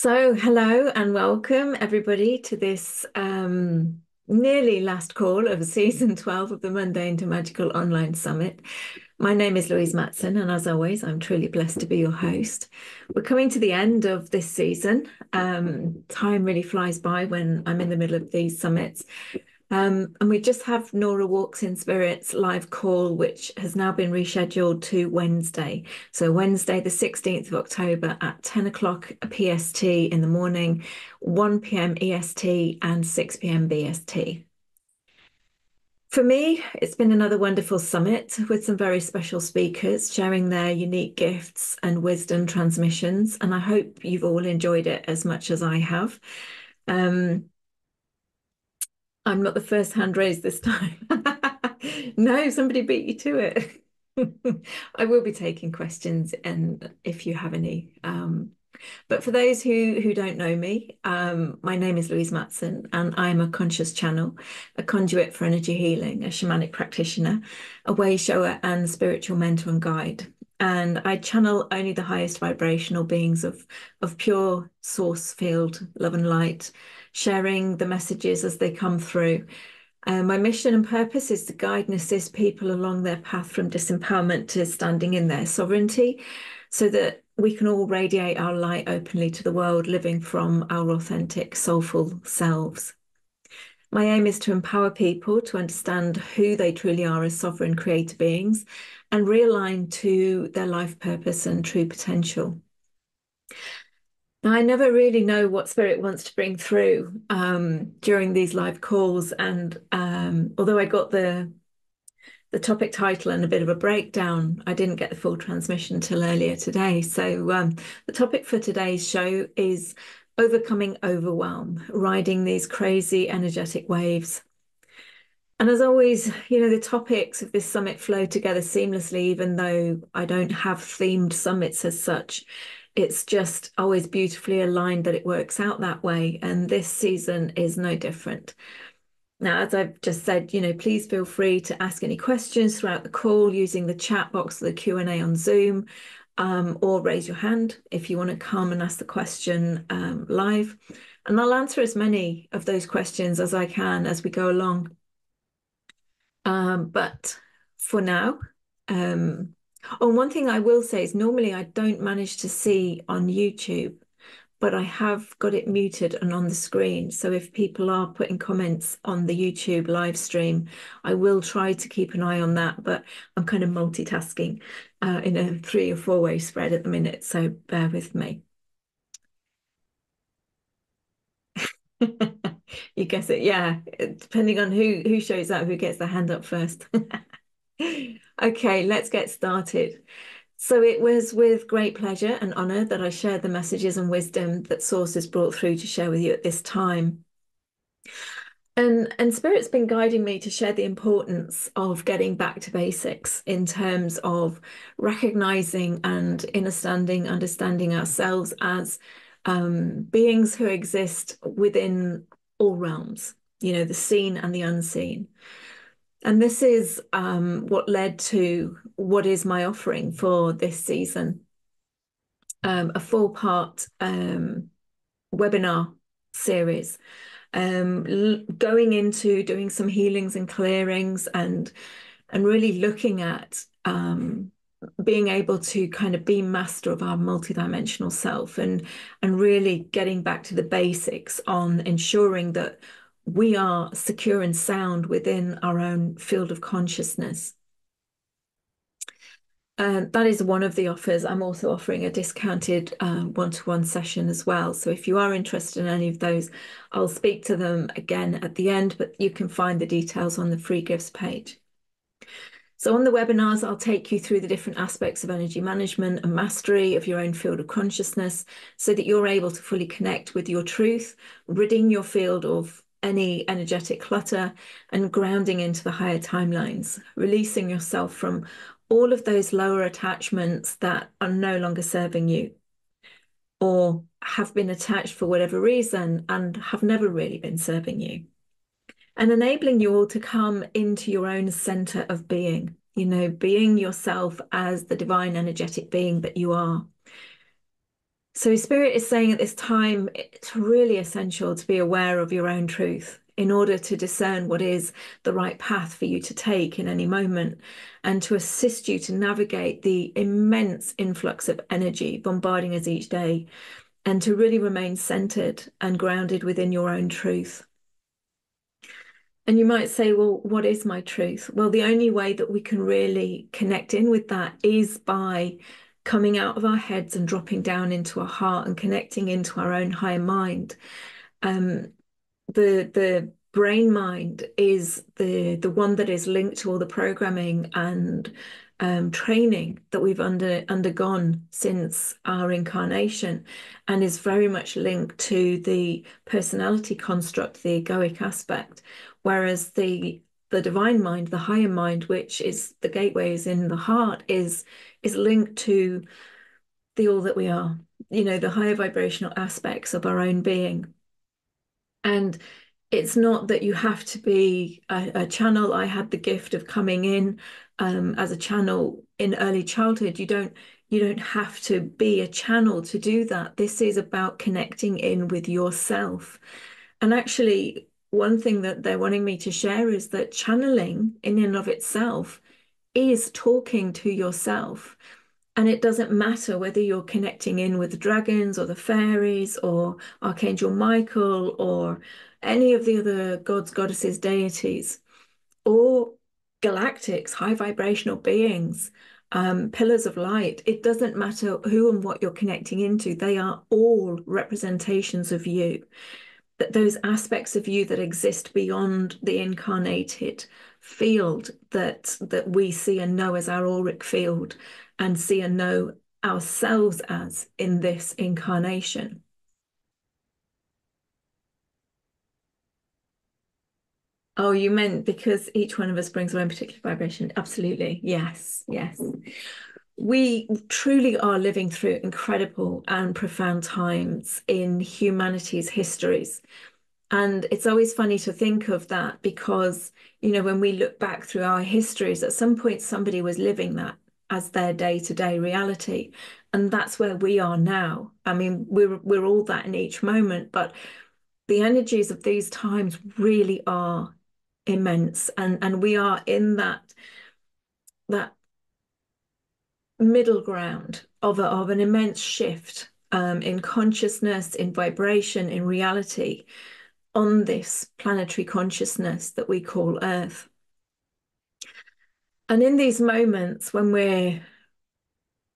Hello and welcome everybody to this nearly last call of season 12 of the Mundane to Magical Online Summit. My name is Louise Matson, and as always, I'm truly blessed to be your host. We're coming to the end of this season. Time really flies by when I'm in the middle of these summits. And we just have Nora Walks in Spirits live call, which has now been rescheduled to Wednesday. So Wednesday, the 16th of October at 10 o'clock PST in the morning, 1 p.m. EST and 6 p.m. BST. For me, it's been another wonderful summit with some very special speakers sharing their unique gifts and wisdom transmissions. And I hope you've all enjoyed it as much as I have. Um, I'm not the first hand raised this time. No, somebody beat you to it. I will be taking questions and if you have any. But for those who don't know me, my name is Louise Matson, and I'm a conscious channel, a conduit for energy healing, a shamanic practitioner, a way shower, and spiritual mentor and guide. And I channel only the highest vibrational beings of pure source field, love and light, sharing the messages as they come through. My mission and purpose is to guide and assist people along their path from disempowerment to standing in their sovereignty so that we can all radiate our light openly to the world, living from our authentic, soulful selves. My aim is to empower people to understand who they truly are as sovereign creator beings and realign to their life purpose and true potential. Now, I never really know what spirit wants to bring through during these live calls. And although I got the topic title and a bit of a breakdown, I didn't get the full transmission until earlier today. So the topic for today's show is overcoming overwhelm, riding these crazy energetic waves. And as always, the topics of this summit flow together seamlessly, even though I don't have themed summits as such. It's just always beautifully aligned that it works out that way. And this season is no different. Now, as I've just said, please feel free to ask any questions throughout the call using the chat box or the Q&A on Zoom, or raise your hand if you want to come and ask the question live. And I'll answer as many of those questions as I can as we go along. But for now, one thing I will say is normally I don't manage to see on YouTube, but I have got it muted and on the screen. So if people are putting comments on the YouTube live stream, I will try to keep an eye on that. But I'm kind of multitasking in a 3 or 4-way spread at the minute. So bear with me. You guess it. Yeah. Depending on who shows up, who gets their hand up first. Okay, let's get started. So it was with great pleasure and honor that I shared the messages and wisdom that Source has brought through to share with you at this time. And Spirit's been guiding me to share the importance of getting back to basics in terms of recognizing and understanding ourselves as beings who exist within all realms, the seen and the unseen. And this is what led to what is my offering for this season, a 4-part webinar series, going into doing some healings and clearings and really looking at being able to kind of be master of our multidimensional self and really getting back to the basics on ensuring that we are secure and sound within our own field of consciousness. That is one of the offers. I'm also offering a discounted one-to-one session as well. So if you are interested in any of those, I'll speak to them again at the end, but you can find the details on the free gifts page. So on the webinars, I'll take you through the different aspects of energy management and mastery of your own field of consciousness so that you're able to fully connect with your truth, ridding your field of any energetic clutter and grounding into the higher timelines, releasing yourself from all of those lower attachments that are no longer serving you or have been attached for whatever reason and have never really been serving you. And enabling you all to come into your own center of being, being yourself as the divine energetic being that you are. So Spirit is saying at this time, it's really essential to be aware of your own truth in order to discern what is the right path for you to take in any moment and to assist you to navigate the immense influx of energy bombarding us each day and to really remain centered and grounded within your own truth. And you might say, well, what is my truth? Well, the only way that we can really connect in with that is by coming out of our heads and dropping down into our heart and connecting into our own higher mind. Um, the brain mind is the one that is linked to all the programming and training that we've undergone since our incarnation, and is very much linked to the personality construct, the egoic aspect, whereas the divine mind, the higher mind, which is the gateways in the heart, is linked to the all that we are, the higher vibrational aspects of our own being. And it's not that you have to be a channel. I had the gift of coming in as a channel in early childhood. You don't have to be a channel to do that. This is about connecting in with yourself. And actually, one thing that they're wanting me to share is that channeling in and of itself is talking to yourself. And it doesn't matter whether you're connecting in with the dragons or the fairies or Archangel Michael or any of the other gods, goddesses, deities, or galactics, high vibrational beings, pillars of light. It doesn't matter who and what you're connecting into. They are all representations of you, that those aspects of you that exist beyond the incarnated field that we see and know as our auric field and see and know ourselves as in this incarnation. Oh, you meant because each one of us brings our own particular vibration. Absolutely. Yes, yes. We truly are living through incredible and profound times in humanity's histories. And it's always funny to think of that because, when we look back through our histories, at some point somebody was living that as their day-to-day reality. And that's where we are now. I mean, we're all that in each moment, but the energies of these times really are immense. And we are in that middle ground of an immense shift in consciousness, in vibration, in reality on this planetary consciousness that we call Earth. And in these moments when we're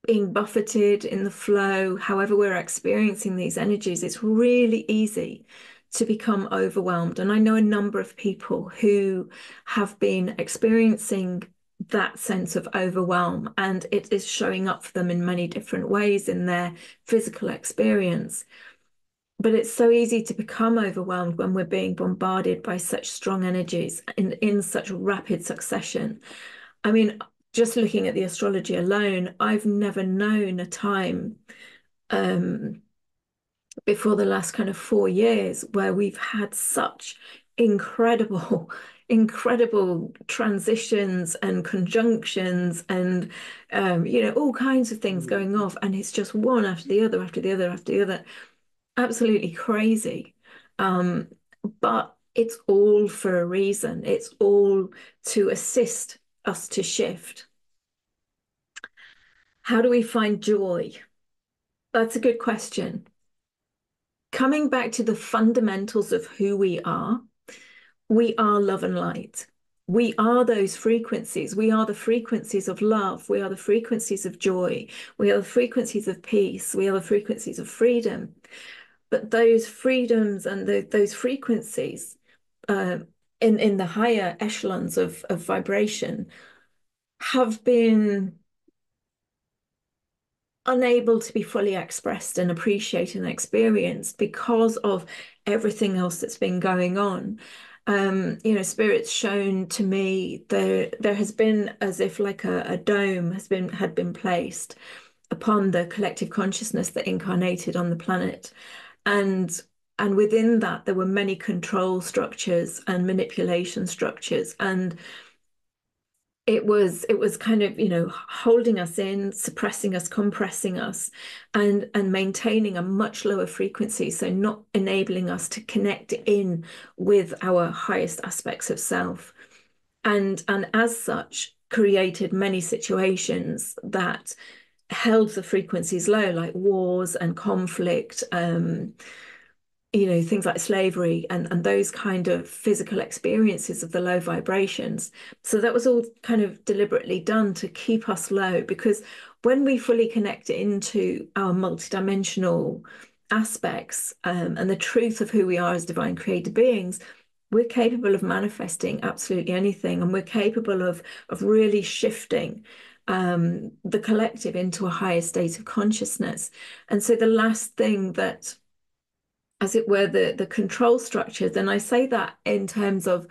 being buffeted in the flow, however we're experiencing these energies, it's really easy to become overwhelmed. And I know a number of people who have been experiencing that sense of overwhelm, and it is showing up for them in many different ways in their physical experience. But it's so easy to become overwhelmed when we're being bombarded by such strong energies in such rapid succession. I mean, just looking at the astrology alone, I've never known a time um, before the last kind of 4 years where we've had such incredible, incredible transitions and conjunctions and, all kinds of things going off. And it's just one after the other, after the other, after the other. Absolutely crazy. Um, but it's all for a reason. It's all to assist us to shift. How do we find joy? That's a good question. Coming back to the fundamentals of who we are love and light. We are those frequencies. We are the frequencies of love. We are the frequencies of joy. We are the frequencies of peace. We are the frequencies of freedom. But those freedoms and those frequencies uh, in the higher echelons of vibration have been unable to be fully expressed and appreciated and experienced because of everything else that's been going on. Spirit's shown to me there has been as if like a dome had been placed upon the collective consciousness that incarnated on the planet. And and within that there were many control structures and manipulation structures. And it was kind of, holding us in, suppressing us, compressing us, and maintaining a much lower frequency, so not enabling us to connect in with our highest aspects of self. And as such, created many situations that held the frequencies low, like wars and conflict, things like slavery and those kind of physical experiences of the low vibrations. So that was all kind of deliberately done to keep us low, because when we fully connect into our multidimensional aspects, and the truth of who we are as divine created beings, we're capable of manifesting absolutely anything, and we're capable of really shifting the collective into a higher state of consciousness. And so the last thing that, as it were, the control structure, then I say that in terms of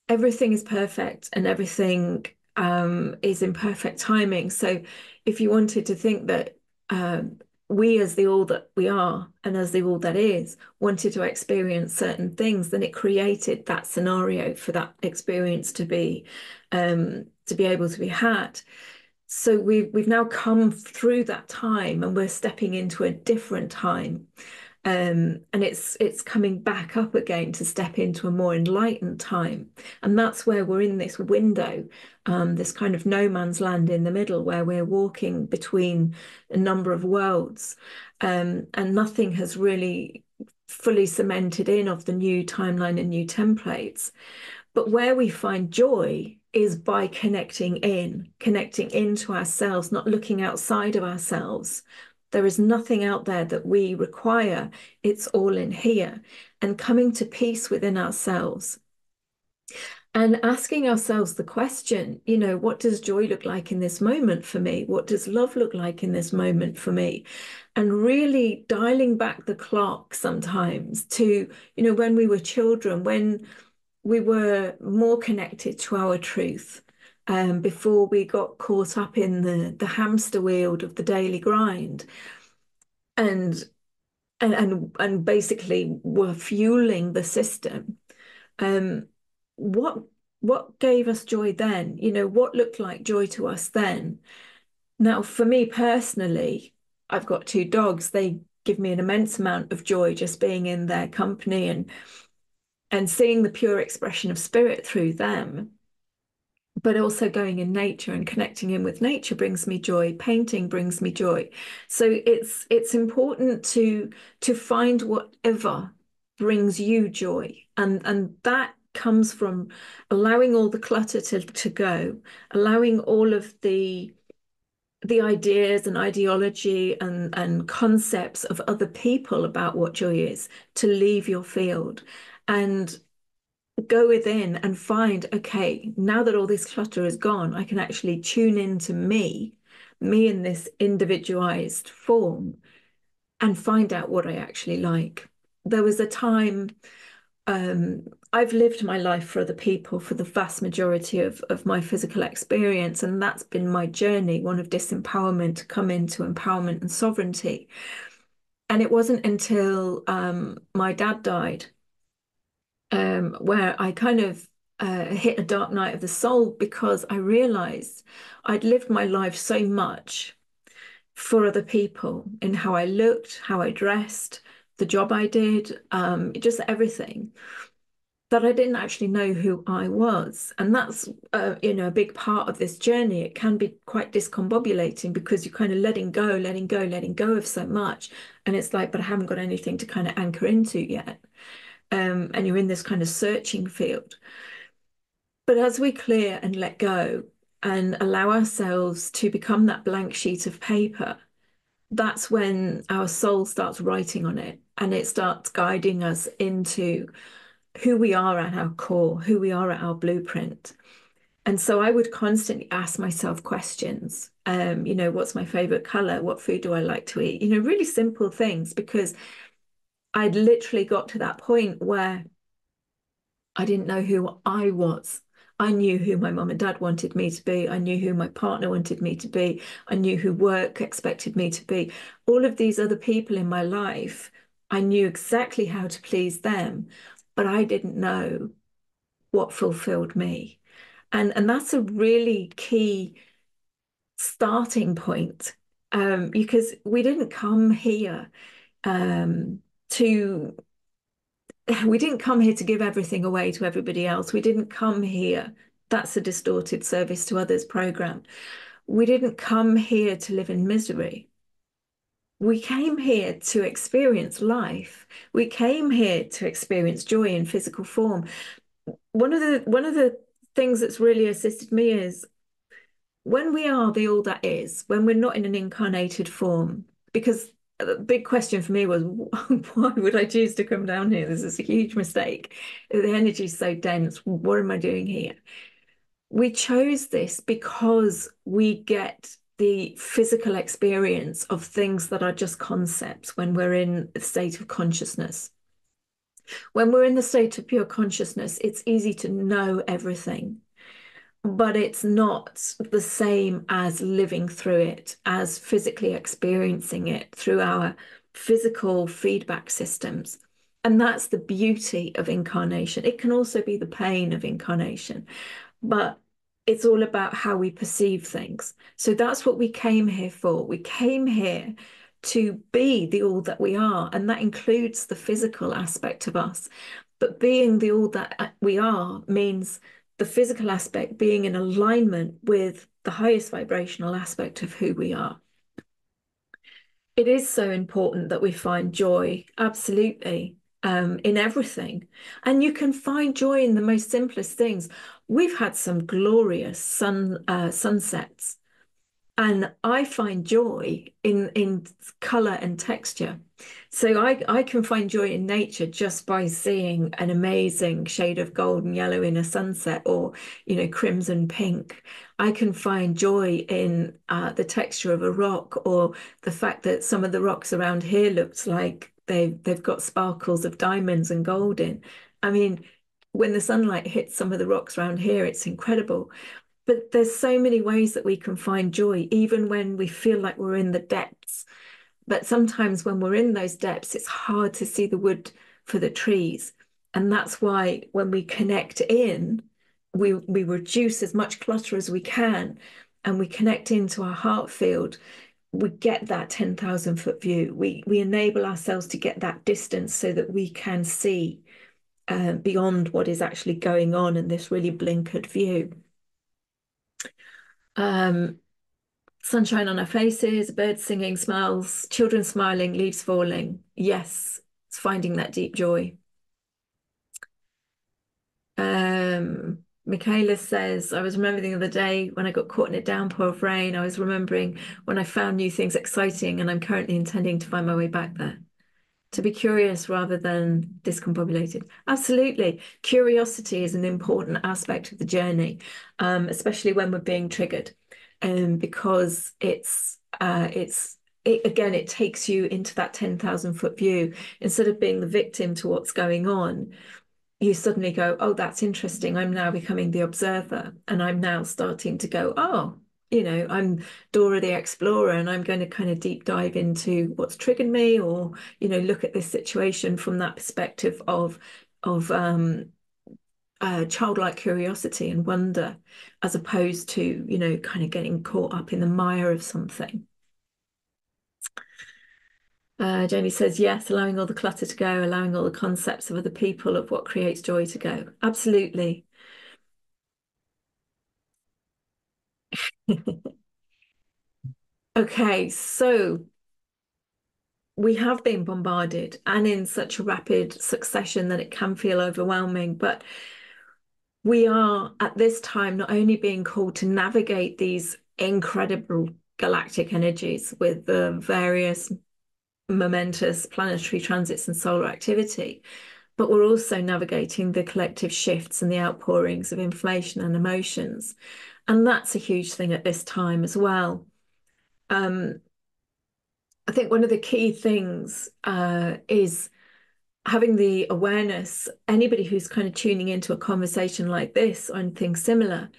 everything is perfect and everything is in perfect timing. So if you wanted to think that we, as the all that we are and as the all that is, wanted to experience certain things, then it created that scenario for that experience to be able to be had. So we've now come through that time, and we're stepping into a different time. And it's coming back up again to step into a more enlightened time. And that's where we're in this window, this kind of no man's land in the middle, where we're walking between a number of worlds. And nothing has really fully cemented in of the new timeline and new templates. But where we find joy is by connecting into ourselves, not looking outside of ourselves. There is nothing out there that we require. It's all in here. And coming to peace within ourselves and asking ourselves the question, what does joy look like in this moment for me? What does love look like in this moment for me? And really dialing back the clock sometimes to, when we were children, when we were more connected to our truth, before we got caught up in the hamster wheel of the daily grind, and and basically were fueling the system. Um, what what gave us joy then? What looked like joy to us then? Now, for me personally, I've got two dogs. They give me an immense amount of joy just being in their company and seeing the pure expression of spirit through them. But also going in nature and connecting in with nature brings me joy. Painting brings me joy. So it's important to find whatever brings you joy. And that comes from allowing all the clutter to go, allowing all of the ideas and ideology and concepts of other people about what joy is to leave your field, and go within and find, okay, now that all this clutter is gone, I can actually tune into me in this individualized form, and find out what I actually like. There was a time, I've lived my life for other people for the vast majority of my physical experience, and that's been my journey, one of disempowerment to come into empowerment and sovereignty. And it wasn't until my dad died, where I kind of hit a dark night of the soul, because I realized I'd lived my life so much for other people in how I looked, how I dressed, the job I did, just everything, that I didn't actually know who I was. And that's, a big part of this journey. It can be quite discombobulating, because you're kind of letting go, letting go, letting go of so much. And it's like, but I haven't got anything to kind of anchor into yet. And you're in this kind of searching field. But as we clear and let go and allow ourselves to become that blank sheet of paper, that's when our soul starts writing on it, and it starts guiding us into who we are at our core, who we are at our blueprint. And so I would constantly ask myself questions. What's my favorite color? What food do I like to eat? Really simple things, because I'd literally got to that point where I didn't know who I was. I knew who my mum and dad wanted me to be. I knew who my partner wanted me to be. I knew who work expected me to be. All of these other people in my life, I knew exactly how to please them, but I didn't know what fulfilled me. And that's a really key starting point, because we didn't come here um, to we didn't come here to give everything away to everybody else. We didn't come here. That's a distorted service to others program. We didn't come here to live in misery. We came here to experience life. We came here to experience joy in physical form. One of the things that's really assisted me is when we are the all that is, when we're not in an incarnated form, because the big question for me was, why would I choose to come down here? This is a huge mistake. The energy is so dense. What am I doing here? We chose this because we get the physical experience of things that are just concepts when we're in a state of consciousness. When we're in the state of pure consciousness, it's easy to know everything, but it's not the same as living through it, as physically experiencing it through our physical feedback systems. And that's the beauty of incarnation. It can also be the pain of incarnation, but it's all about how we perceive things. So that's what we came here for. We came here to be the all that we are, and that includes the physical aspect of us. But being the all that we are means the physical aspect being in alignment with the highest vibrational aspect of who we are. It is so important that we find joy, absolutely, in everything. And you can find joy in the most simplest things. We've had some glorious sunsets, and I find joy in color and texture. So I can find joy in nature just by seeing an amazing shade of gold and yellow in a sunset, or crimson pink. I can find joy in the texture of a rock, or the fact that some of the rocks around here looks like they've got sparkles of diamonds and gold in. I mean, when the sunlight hits some of the rocks around here, it's incredible. But there's so many ways that we can find joy, even when we feel like we're in the depths. But sometimes when we're in those depths, it's hard to see the wood for the trees. And that's why when we connect in, we reduce as much clutter as we can, and we connect into our heart field. We get that 10,000-foot view. We enable ourselves to get that distance so that we can see beyond what is actually going on in this really blinkered view. Um, Sunshine on our faces, birds singing, smiles, children smiling, leaves falling. Yes, it's finding that deep joy. Michaela says, I was remembering the other day when I got caught in a downpour of rain, I was remembering when I found new things exciting, and I'm currently intending to find my way back there. To be curious rather than discombobulated. Absolutely. Curiosity is an important aspect of the journey, especially when we're being triggered, because it takes you into that 10,000-foot view. Instead of being the victim to what's going on, you suddenly go, oh, that's interesting. I'm now becoming the observer, and I'm now starting to go, oh, I'm Dora the Explorer, and I'm going to kind of deep dive into what's triggered me, or, look at this situation from that perspective of childlike curiosity and wonder, as opposed to, kind of getting caught up in the mire of something. Jamie says, yes, allowing all the clutter to go, allowing all the concepts of other people, of what creates joy, to go. Absolutely. Okay, so we have been bombarded, and in such a rapid succession that it can feel overwhelming. But we are at this time not only being called to navigate these incredible galactic energies with the various momentous planetary transits and solar activity, but we're also navigating the collective shifts and the outpourings of information and emotions. And that's a huge thing at this time as well. I think one of the key things is having the awareness. Anybody who's kind of tuning into a conversation like this or anything similar,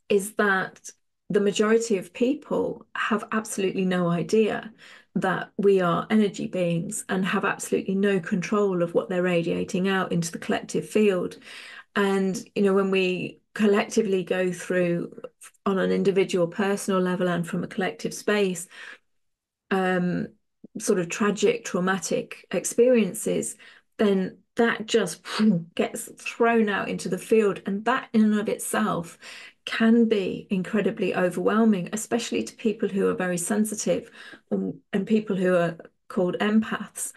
is that the majority of people have absolutely no idea that we are energy beings, and have absolutely no control of what they're radiating out into the collective field. And when we collectively go through on an individual personal level and from a collective space, um, sort of tragic, traumatic experiences, then that just gets thrown out into the field. And that in and of itself can be incredibly overwhelming, especially to people who are very sensitive and people who are called empaths.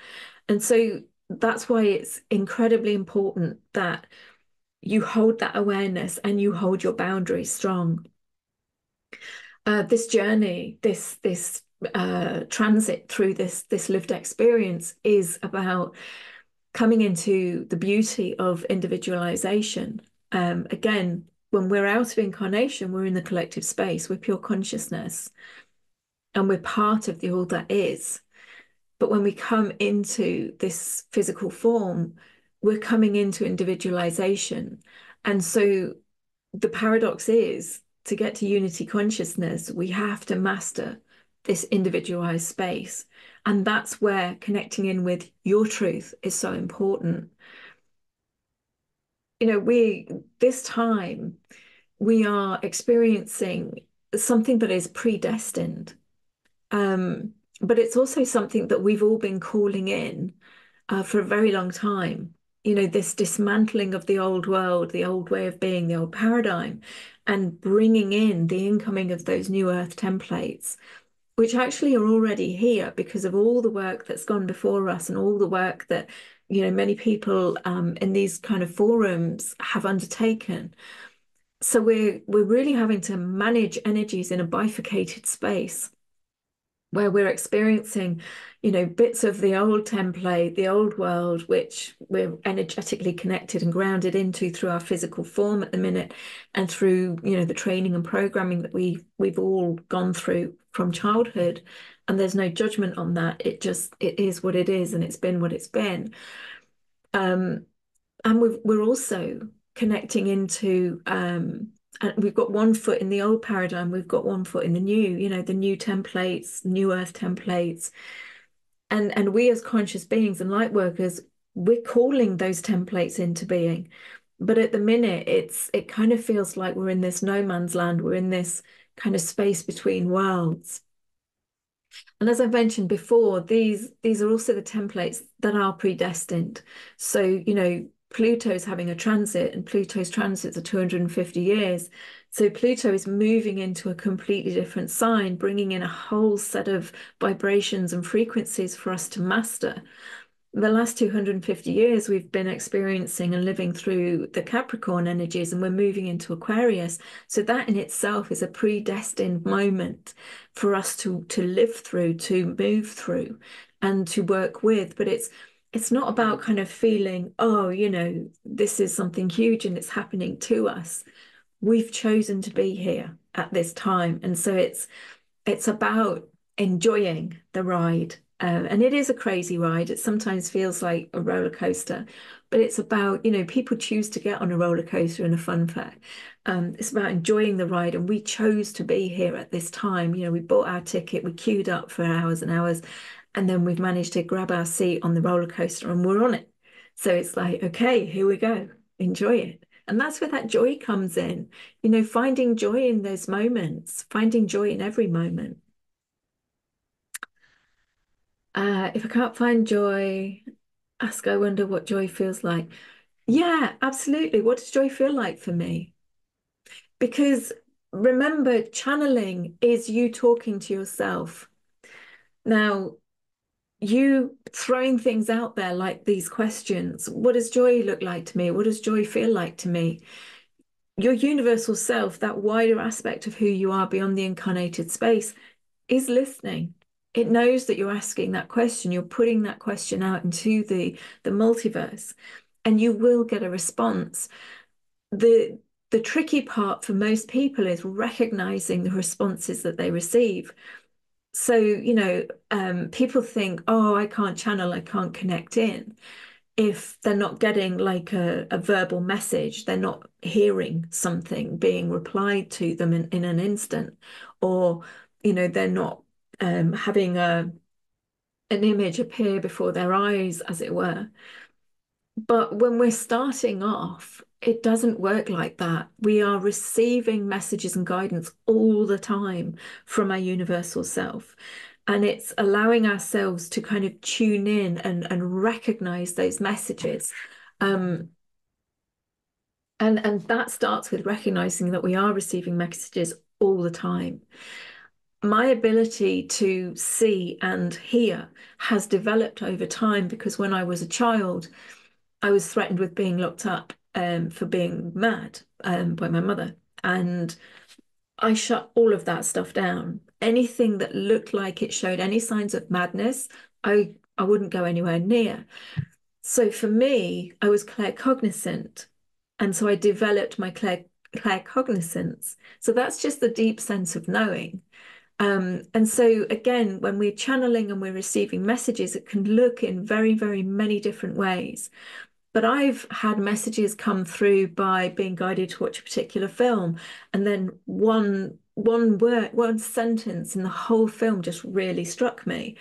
And so that's why it's incredibly important that you hold that awareness and you hold your boundaries strong. This journey, this transit through this lived experience is about coming into the beauty of individualization. Again, when we're out of incarnation, we're in the collective space, we're pure consciousness, and we're part of the all that is. But when we come into this physical form, we're coming into individualization. And so the paradox is to get to unity consciousness, we have to master this individualized space. And that's where connecting in with your truth is so important. This time, we are experiencing something that is predestined. But it's also something that we've all been calling in for a very long time. This dismantling of the old world, the old way of being, the old paradigm, and bringing in the incoming of those new earth templates, which actually are already here because of all the work that's gone before us and all the work that, many people in these kind of forums have undertaken. So we're really having to manage energies in a bifurcated space where we're experiencing, bits of the old template, the old world, which we're energetically connected and grounded into through our physical form at the minute, and through, the training and programming that we've all gone through from childhood. And there's no judgment on that. It is what it is, and it's been what it's been. And we're also connecting into and we've got one foot in the old paradigm, we've got one foot in the new, the new templates, new earth templates. And we as conscious beings and light workers, we're calling those templates into being. But at the minute, it kind of feels like we're in this no man's land, we're in this kind of space between worlds. And as I mentioned before, these are also the templates that are predestined. So, Pluto's having a transit, and Pluto's transits are 250 years. So Pluto is moving into a completely different sign, bringing in a whole set of vibrations and frequencies for us to master. The last 250 years, we've been experiencing and living through the Capricorn energies, and we're moving into Aquarius. So that in itself is a predestined moment for us to live through, to move through, and to work with. But it's not about kind of feeling, oh, this is something huge and it's happening to us. We've chosen to be here at this time. And so it's about enjoying the ride. And it is a crazy ride. It sometimes feels like a roller coaster, but it's about, people choose to get on a roller coaster and a fun fair. It's about enjoying the ride. And we chose to be here at this time. We bought our ticket, we queued up for hours and hours, and then we've managed to grab our seat on the roller coaster and we're on it. So it's like, okay, here we go. Enjoy it. And that's where that joy comes in, finding joy in those moments, finding joy in every moment. If I can't find joy, ask, I wonder what joy feels like. Yeah, absolutely. What does joy feel like for me? Because remember, channeling is you talking to yourself. Now, you throwing things out there like these questions. What does joy look like to me? What does joy feel like to me? Your universal self, that wider aspect of who you are beyond the incarnated space, is listening. It knows that you're asking that question. You're putting that question out into the multiverse, and you will get a response. The tricky part for most people is recognizing the responses that they receive. So, people think, oh, I can't channel, I can't connect in. If they're not getting like a verbal message, they're not hearing something being replied to them in an instant, or, they're not having an image appear before their eyes, as it were. But when we're starting off, it doesn't work like that. We are receiving messages and guidance all the time from our universal self. And it's allowing ourselves to kind of tune in and recognize those messages. Um, and that starts with recognizing that we are receiving messages all the time. My ability to see and hear has developed over time because when I was a child, I was threatened with being locked up for being mad by my mother. And I shut all of that stuff down. Anything that looked like it showed any signs of madness, I wouldn't go anywhere near. So for me, I was claircognizant. And so I developed my claircognizance. So that's just the deep sense of knowing. And so again, when we're channeling and we're receiving messages, it can look in very, very many different ways. But I've had messages come through by being guided to watch a particular film, and then one word, one sentence in the whole film just really struck me.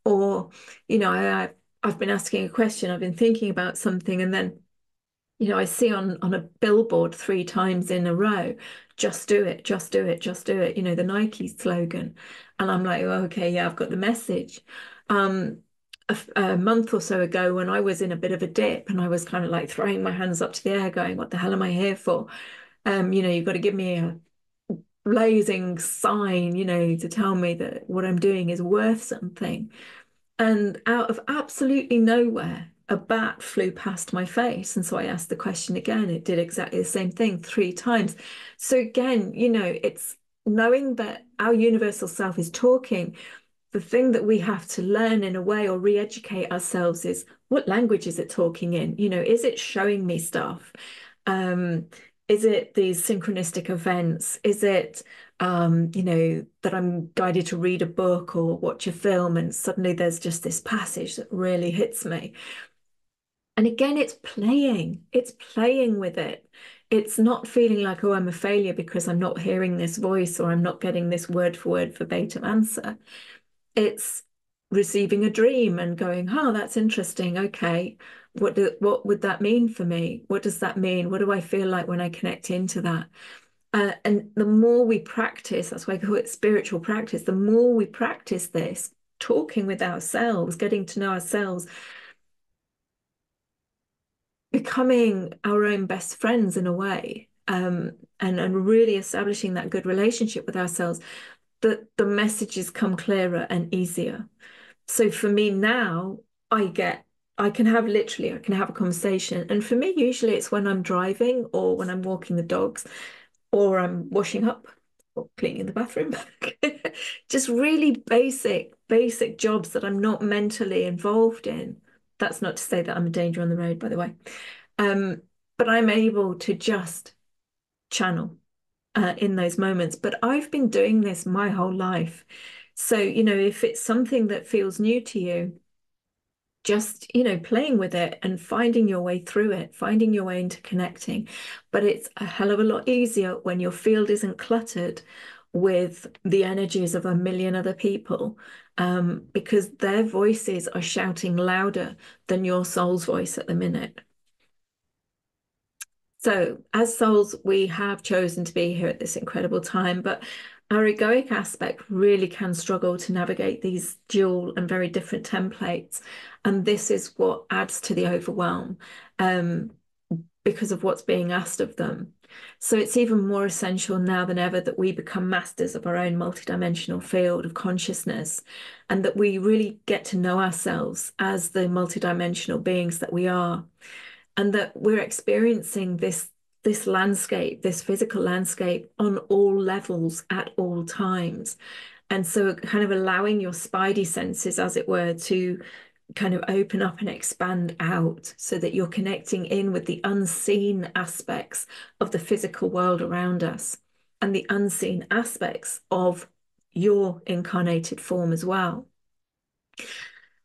Or, I've been asking a question, I've been thinking about something, and then I see on a billboard 3 times in a row, just do it, just do it, just do it, the Nike slogan. And I'm like, oh, okay, yeah, I've got the message. Um, a month or so ago, when I was in a bit of a dip and I was kind of like throwing my hands up to the air, going, what the hell am I here for? You've got to give me a blazing sign, to tell me that what I'm doing is worth something. And out of absolutely nowhere, a bat flew past my face. And so I asked the question again. It did exactly the same thing 3 times. So again, it's knowing that our universal self is talking. The thing that we have to learn in a way or re-educate ourselves is what language is it talking in? Is it showing me stuff? Um, is it these synchronistic events? Is it that I'm guided to read a book or watch a film and suddenly there's just this passage that really hits me? And again, it's playing with it. It's not feeling like, oh, I'm a failure because I'm not hearing this voice or I'm not getting this word for word verbatim answer. It's receiving a dream and going, oh, that's interesting. Okay, what would that mean for me? What does that mean? What do I feel like when I connect into that? And the more we practice, that's why I call it spiritual practice, the more we practice this, talking with ourselves, getting to know ourselves, becoming our own best friends in a way, and really establishing that good relationship with ourselves, that the messages come clearer and easier. So for me now, I can have a conversation. And for me, usually it's when I'm driving or when I'm walking the dogs or I'm washing up or cleaning the bathroom. Just really basic jobs that I'm not mentally involved in. That's not to say that I'm a danger on the road, by the way. Um, but I'm able to just channel in those moments. But I've been doing this my whole life. So, if it's something that feels new to you, just, playing with it and finding your way through it, finding your way into connecting. But it's a hell of a lot easier when your field isn't cluttered with the energies of a million other people, because their voices are shouting louder than your soul's voice at the minute. So, as souls, we have chosen to be here at this incredible time, but our egoic aspect really can struggle to navigate these dual and very different templates. And this is what adds to the overwhelm, because of what's being asked of them. So, it's even more essential now than ever that we become masters of our own multidimensional field of consciousness and that we really get to know ourselves as the multidimensional beings that we are, and that we're experiencing this landscape, this physical landscape on all levels at all times. And so kind of allowing your spidey senses, as it were, to kind of open up and expand out so that you're connecting in with the unseen aspects of the physical world around us and the unseen aspects of your incarnated form as well.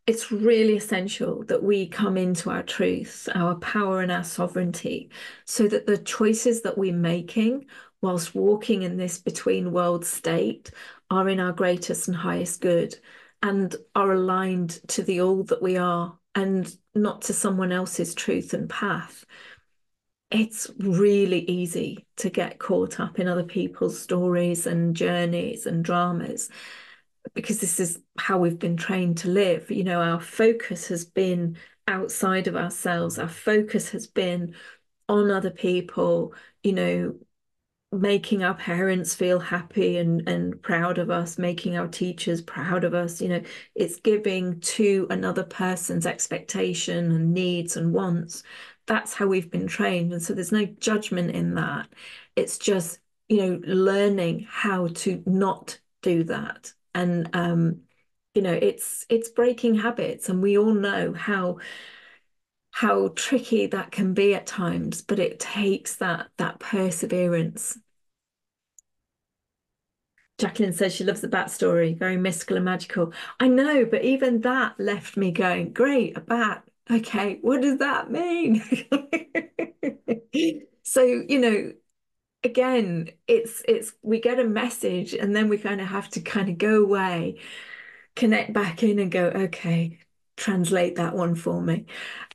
It's really essential that we come into our truth, our power, and our sovereignty, so that the choices that we're making whilst walking in this between world state are in our greatest and highest good and are aligned to the all that we are and not to someone else's truth and path. it's really easy to get caught up in other people's stories and journeys and dramas because this is how we've been trained to live. You know, our focus has been outside of ourselves, our focus has been on other people, you know, making our parents feel happy and proud of us, making our teachers proud of us. You know, it's giving to another person's expectation and needs and wants. That's how we've been trained. And so there's no judgment in that. It's just, you know, learning how to not do that. And you know, it's breaking habits, and we all know how tricky that can be at times, but it takes that perseverance. Jacqueline says she loves the bat story, very mystical and magical. I know, but even that left me going, great, a bat. Okay, what does that mean? So, you know, again, it's we get a message and then we kind of have to kind of go away, connect back in and go, okay, translate that one for me.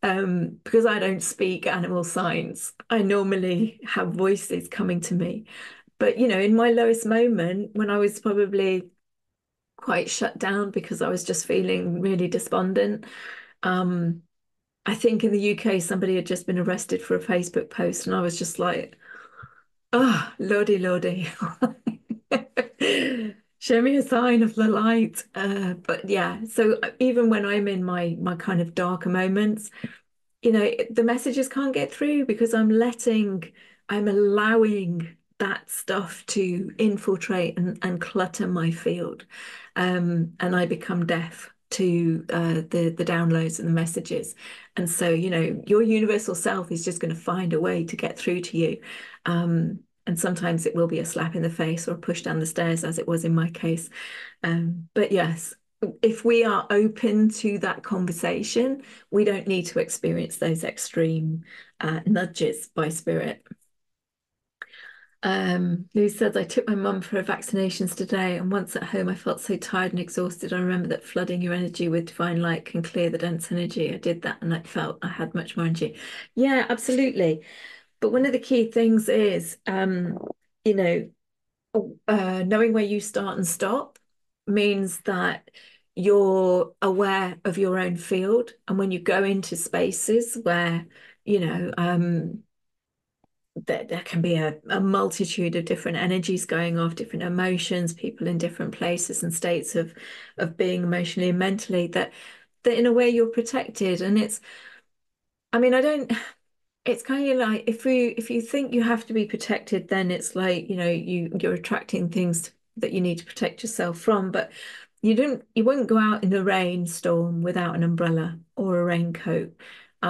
Because I don't speak animal signs. I normally have voices coming to me. But, you know, in my lowest moment, when I was probably quite shut down because I was just feeling really despondent, um, I think in the UK, somebody had just been arrested for a Facebook post, and I was just like, oh, lordy, lordy. Show me a sign of the light. But yeah, so even when I'm in my kind of darker moments, you know, the messages can't get through because I'm allowing that stuff to infiltrate and clutter my field. And I become deaf to the downloads and the messages. And so, you know, your universal self is just going to find a way to get through to you. And sometimes it will be a slap in the face or a push down the stairs, as it was in my case. But yes, if we are open to that conversation, we don't need to experience those extreme nudges by spirit. Lou says, I took my mum for her vaccinations today, and once at home, I felt so tired and exhausted. I remember that flooding your energy with divine light can clear the dense energy. I did that and I felt I had much more energy. Yeah, absolutely. But one of the key things is, you know, knowing where you start and stop means that you're aware of your own field. And when you go into spaces where, you know, there can be a multitude of different energies going off, different emotions, people in different places and states of being emotionally and mentally, that in a way you're protected. And it's, I mean, I don't. It's kind of like if you think you have to be protected, then it's like, you know, you're attracting things that you need to protect yourself from. But you won't go out in the rainstorm without an umbrella or a raincoat.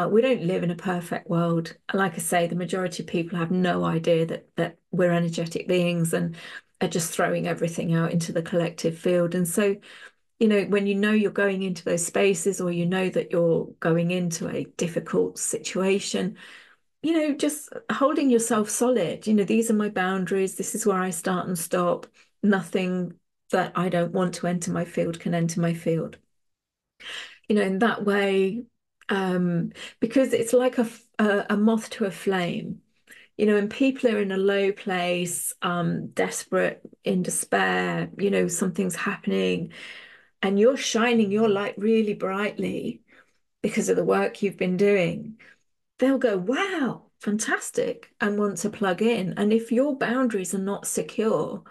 We don't live in a perfect world. Like I say, the majority of people have no idea that we're energetic beings and are just throwing everything out into the collective field. And so, you know, when you know you're going into those spaces or you know that you're going into a difficult situation, you know, just holding yourself solid. You know, these are my boundaries. This is where I start and stop. Nothing that I don't want to enter my field can enter my field. You know, in that way, because it's like a moth to a flame. You know, when people are in a low place, desperate, in despair, you know, something's happening, and you're shining your light really brightly because of the work you've been doing, they'll go, wow, fantastic, and want to plug in. And if your boundaries are not secure,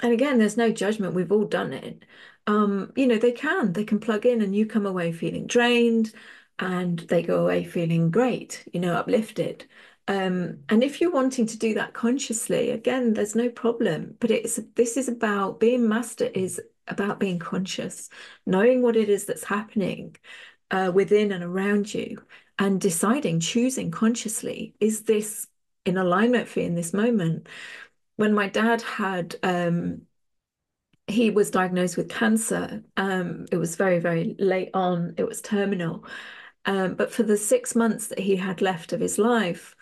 and again, there's no judgment, we've all done it. You know, they can plug in and you come away feeling drained and they go away feeling great, you know, uplifted. And if you're wanting to do that consciously, again, there's no problem. But this is about being master is about being conscious, knowing what it is that's happening within and around you, and deciding, choosing consciously, is this in alignment for you in this moment? When my dad had he was diagnosed with cancer. It was very, very late on. It was terminal. But for the 6 months that he had left of his life,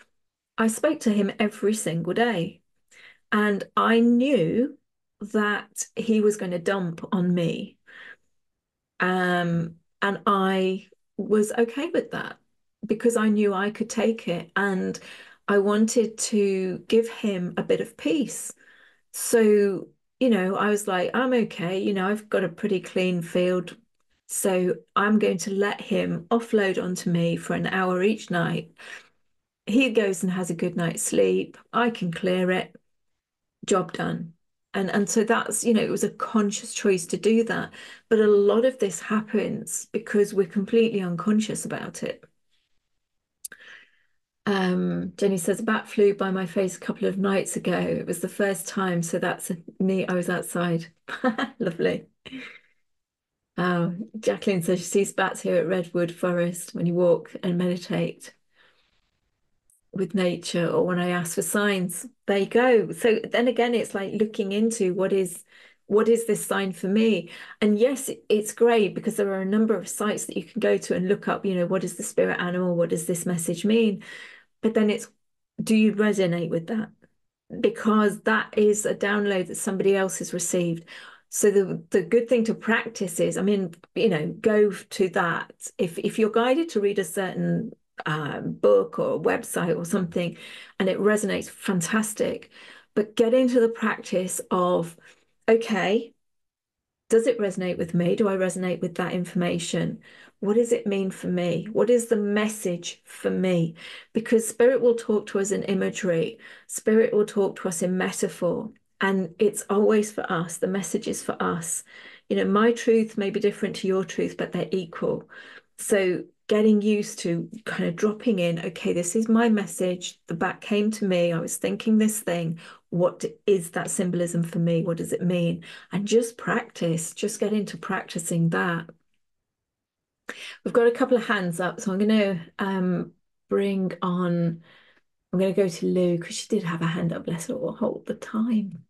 I spoke to him every single day. And I knew that he was going to dump on me. And I was okay with that because I knew I could take it. And I wanted to give him a bit of peace. So, I was like, I'm okay. I've got a pretty clean field. So I'm going to let him offload onto me for an hour each night. He goes and has a good night's sleep. I can clear it. Job done. And so that's, it was a conscious choice to do that. But a lot of this happens because we're completely unconscious about it. Jenny says a bat flew by my face a couple of nights ago. It was the first time, so that's me. I was outside. Lovely. Jacqueline says she sees bats here at Redwood Forest when you walk and meditate with nature, or when I ask for signs. There you go. So then again, it's like looking into what is this sign for me? And yes, it's great because there are a number of sites that you can go to and look up, what is the spirit animal? What does this message mean? But then do you resonate with that? Because that is a download that somebody else has received. So the good thing to practice is, I mean, go to that. If you're guided to read a certain book or website or something, and it resonates, fantastic. But get into the practice of, okay, does it resonate with me? Do I resonate with that information? What does it mean for me? What is the message for me? Because spirit will talk to us in imagery, spirit will talk to us in metaphor, and it's always for us. The message is for us. My truth may be different to your truth, but they're equal. So getting used to kind of dropping in, okay, this is my message. The back came to me. I was thinking this thing. What is that symbolism for me? What does it mean? And just practice, just get into practicing that. We've got a couple of hands up, so I'm going to bring on, I'm going to go to Lou because she did have a hand up, bless her, all hold the time.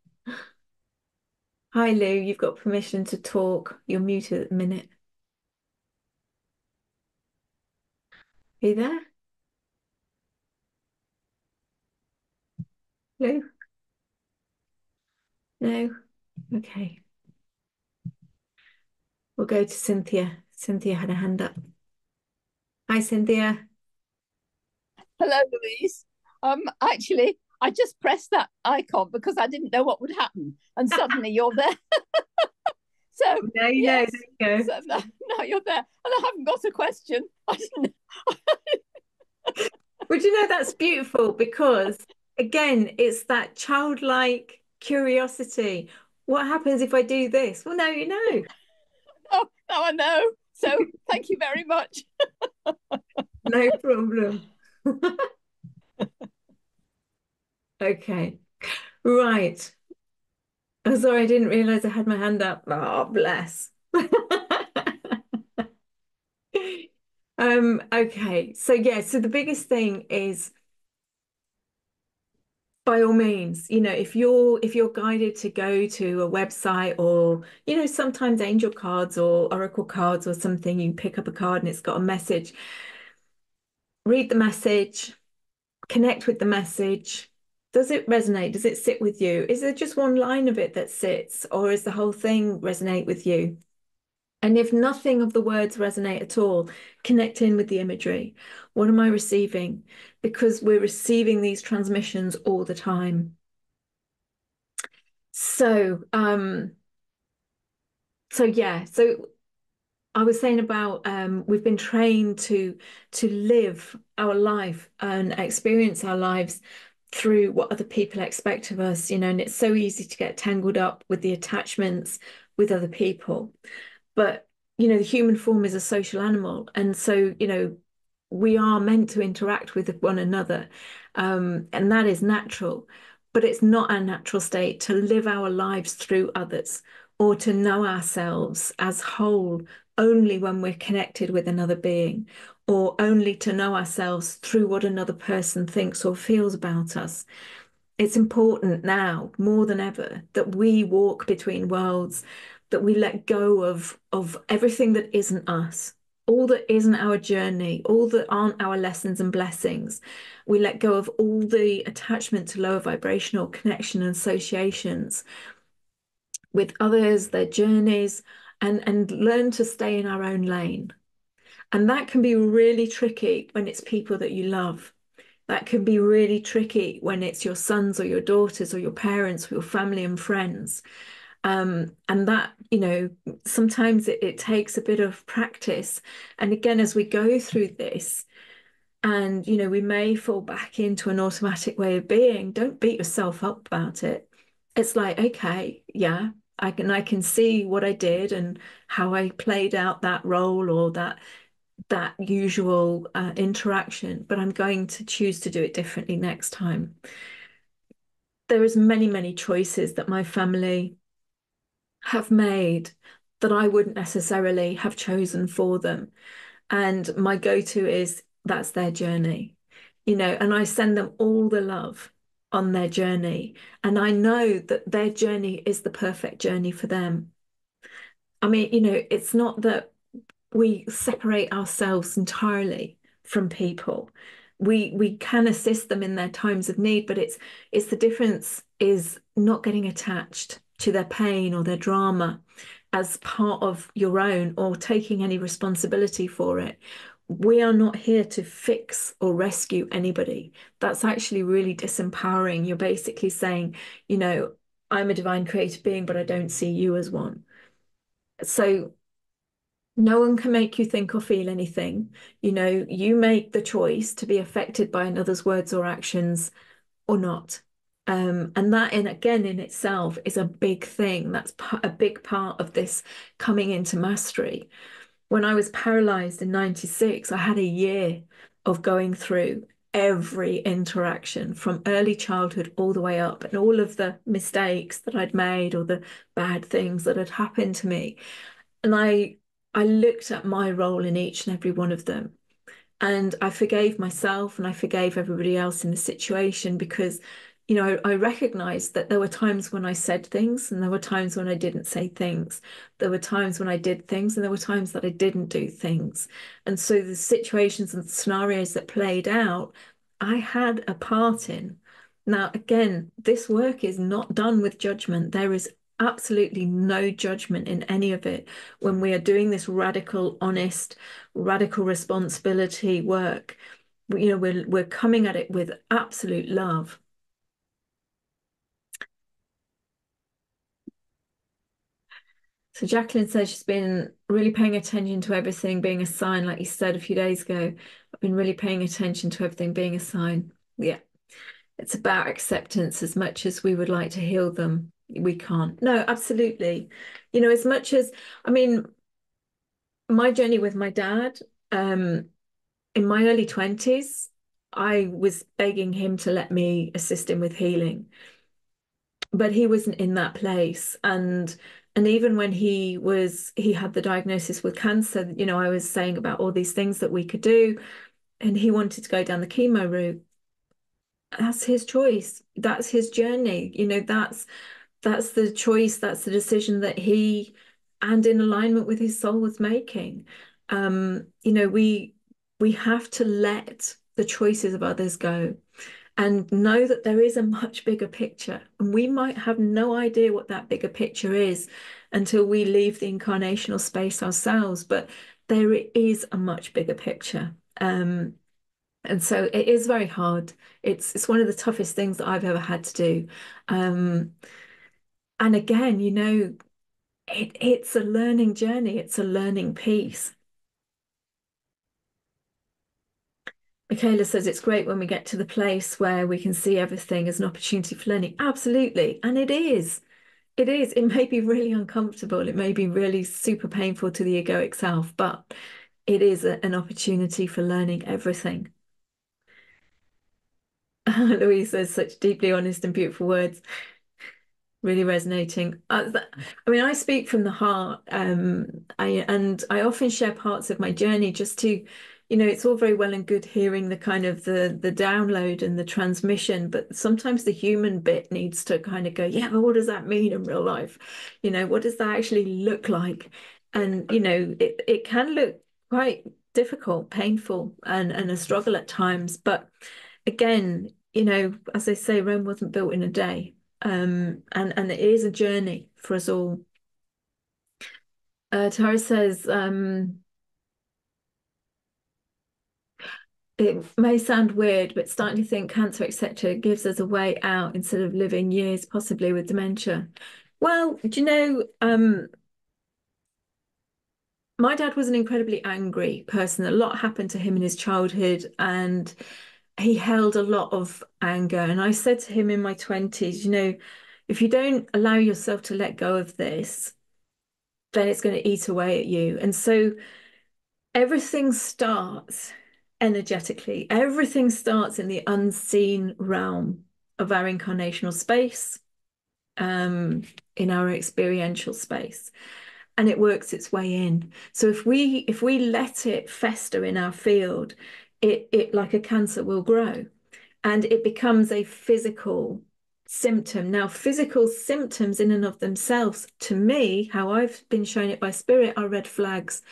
Hi, Lou, you've got permission to talk. You're muted at the minute. Are you there, Lou? No? Okay. We'll go to Cynthia. Cynthia had a hand up. Hi, Cynthia. Hello, Louise. Actually, I just pressed that icon because I didn't know what would happen, and suddenly you're there. So Now you know. yes, There you go. so now you're there, and I haven't got a question. I didn't. But that's beautiful because, again, it's that childlike curiosity. What happens if I do this? Well, now you know. Oh, now I know. So thank you very much. No problem. Okay. Right. I'm sorry, I didn't realize I had my hand up. Oh, bless. Okay. So yeah, so the biggest thing is by all means, if you're guided to go to a website or, sometimes angel cards or oracle cards or something, you pick up a card and it's got a message. Read the message, connect with the message. Does it resonate? Does it sit with you? Is there just one line of it that sits, or is the whole thing resonate with you? And if nothing of the words resonate at all, connect in with the imagery. What am I receiving? Because we're receiving these transmissions all the time. So, so I was saying about we've been trained to live our life and experience our lives through what other people expect of us, and it's so easy to get tangled up with the attachments with other people. But, the human form is a social animal. And so, we are meant to interact with one another. And that is natural. But it's not our natural state to live our lives through others or to know ourselves as whole only when we're connected with another being, or only to know ourselves through what another person thinks or feels about us. It's important now more than ever that we walk between worlds, that we let go of everything that isn't us, all that isn't our journey, all that aren't our lessons and blessings. We let go of all the attachment to lower vibrational connection and associations with others, their journeys, and learn to stay in our own lane. And that can be really tricky when it's people that you love. That can be really tricky when it's your sons or your daughters or your parents or your family and friends. And that, sometimes it takes a bit of practice. And again, as we go through this, and we may fall back into an automatic way of being, don't beat yourself up about it. It's like, okay, yeah, I can see what I did and how I played out that role or that usual interaction, but I'm going to choose to do it differently next time. There is many, many choices that my family have made that I wouldn't necessarily have chosen for them. And my go-to is that's their journey, and I send them all the love on their journey. And I know that their journey is the perfect journey for them. I mean, it's not that we separate ourselves entirely from people. We can assist them in their times of need, but it's the difference is not getting attached to their pain or their drama as part of your own or taking any responsibility for it. We are not here to fix or rescue anybody. That's actually really disempowering. You're basically saying, I'm a divine created being, but I don't see you as one. So no one can make you think or feel anything. You make the choice to be affected by another's words or actions or not. And that, in itself, is a big thing. That's a big part of this coming into mastery. When I was paralyzed in 96, I had a year of going through every interaction from early childhood all the way up and all of the mistakes that I'd made or the bad things that had happened to me. And I looked at my role in each and every one of them. And I forgave myself and I forgave everybody else in the situation because, I recognized that there were times when I said things and there were times when I didn't say things. There were times when I did things and there were times that I didn't do things. And so the situations and scenarios that played out, I had a part in. Now, again, this work is not done with judgment. There is absolutely no judgment in any of it when we are doing this radical, honest, radical responsibility work. We're coming at it with absolute love. So Jacqueline says she's been really paying attention to everything being a sign, like you said a few days ago. I've been really paying attention to everything being a sign. Yeah, it's about acceptance as much as we would like to heal them. We can't. No, absolutely. As much as, I mean, my journey with my dad, in my early 20s, I was begging him to let me assist him with healing, but he wasn't in that place. And even when he had the diagnosis with cancer, I was saying about all these things that we could do, and he wanted to go down the chemo route. That's his choice. That's his journey. That's the choice, that's the decision that he and in alignment with his soul was making. We have to let the choices of others go and know that there is a much bigger picture. And we might have no idea what that bigger picture is until we leave the incarnational space ourselves, but there is a much bigger picture. And so it is very hard. It's one of the toughest things that I've ever had to do. Um, and again, it's a learning journey, it's a learning piece. Michaela says it's great when we get to the place where we can see everything as an opportunity for learning. Absolutely. And it is. It is. It may be really uncomfortable. It may be really super painful to the egoic self, but it is an opportunity for learning everything. Louise says such deeply honest and beautiful words. Really resonating. I mean, I speak from the heart, and I often share parts of my journey just to, it's all very well and good hearing the kind of the download and the transmission, but sometimes the human bit needs to kind of go, yeah, but what does that mean in real life? What does that actually look like? And it can look quite difficult, painful, and a struggle at times, but again, as they say, Rome wasn't built in a day. And it is a journey for us all. Tara says, it may sound weird, but starting to think cancer, etc., gives us a way out instead of living years possibly with dementia. Well, do you know, my dad was an incredibly angry person. A lot happened to him in his childhood, and he held a lot of anger. And I said to him in my 20s, you know, if you don't allow yourself to let go of this, then it's going to eat away at you. And so everything starts energetically, everything starts in the unseen realm of our incarnational space, in our experiential space, and it works its way in. So if we let it fester in our field, it like a cancer will grow, and it becomes a physical symptom. Now, physical symptoms in and of themselves, to me, how I've been shown it by spirit, are red flags.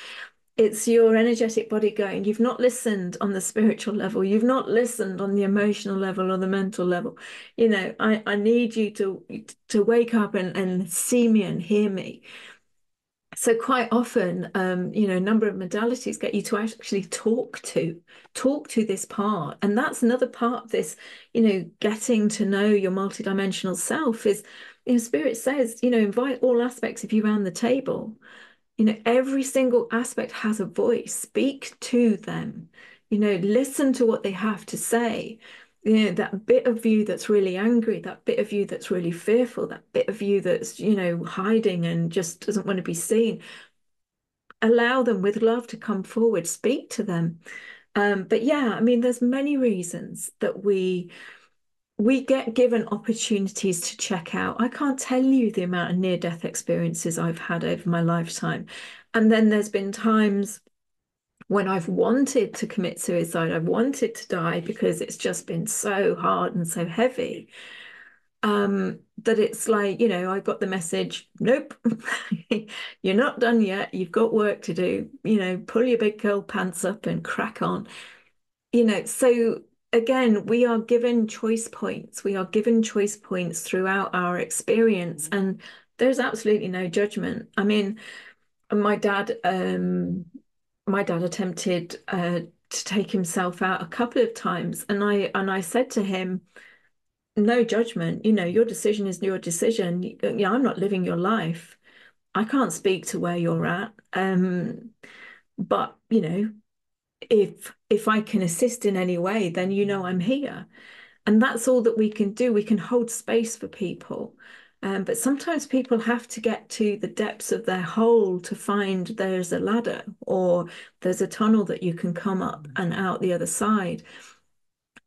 It's your energetic body going, you've not listened on the spiritual level, you've not listened on the emotional level or the mental level. You know, I need you to wake up and see me and hear me. So quite often, you know, a number of modalities get you to actually talk to this part. And that's another part of this, you know, getting to know your multidimensional self is, you know, Spirit says, you know, invite all aspects of you around the table. You know, every single aspect has a voice. Speak to them. You know, listen to what they have to say. You know, that bit of you that's really angry, that bit of you that's really fearful, that bit of you that's, you know, hiding and just doesn't want to be seen. Allow them with love to come forward, speak to them. But yeah, I mean, there's many reasons that we get given opportunities to check out. I can't tell you the amount of near-death experiences I've had over my lifetime. And then there's been times when I've wanted to commit suicide, I've wanted to die because it's just been so hard and so heavy. That it's like, you know, I got the message, nope, you're not done yet. You've got work to do. You know, pull your big girl pants up and crack on. You know, so again, we are given choice points. We are given choice points throughout our experience, and there's absolutely no judgment. I mean, my dad, my dad attempted to take himself out a couple of times, and I said to him, no judgment. You know, your decision is your decision. Yeah, I'm not living your life. I can't speak to where you're at. But you know, if I can assist in any way, then you know I'm here. And that's all that we can do. We can hold space for people. But sometimes people have to get to the depths of their hole to find there's a ladder or there's a tunnel that you can come up and out the other side.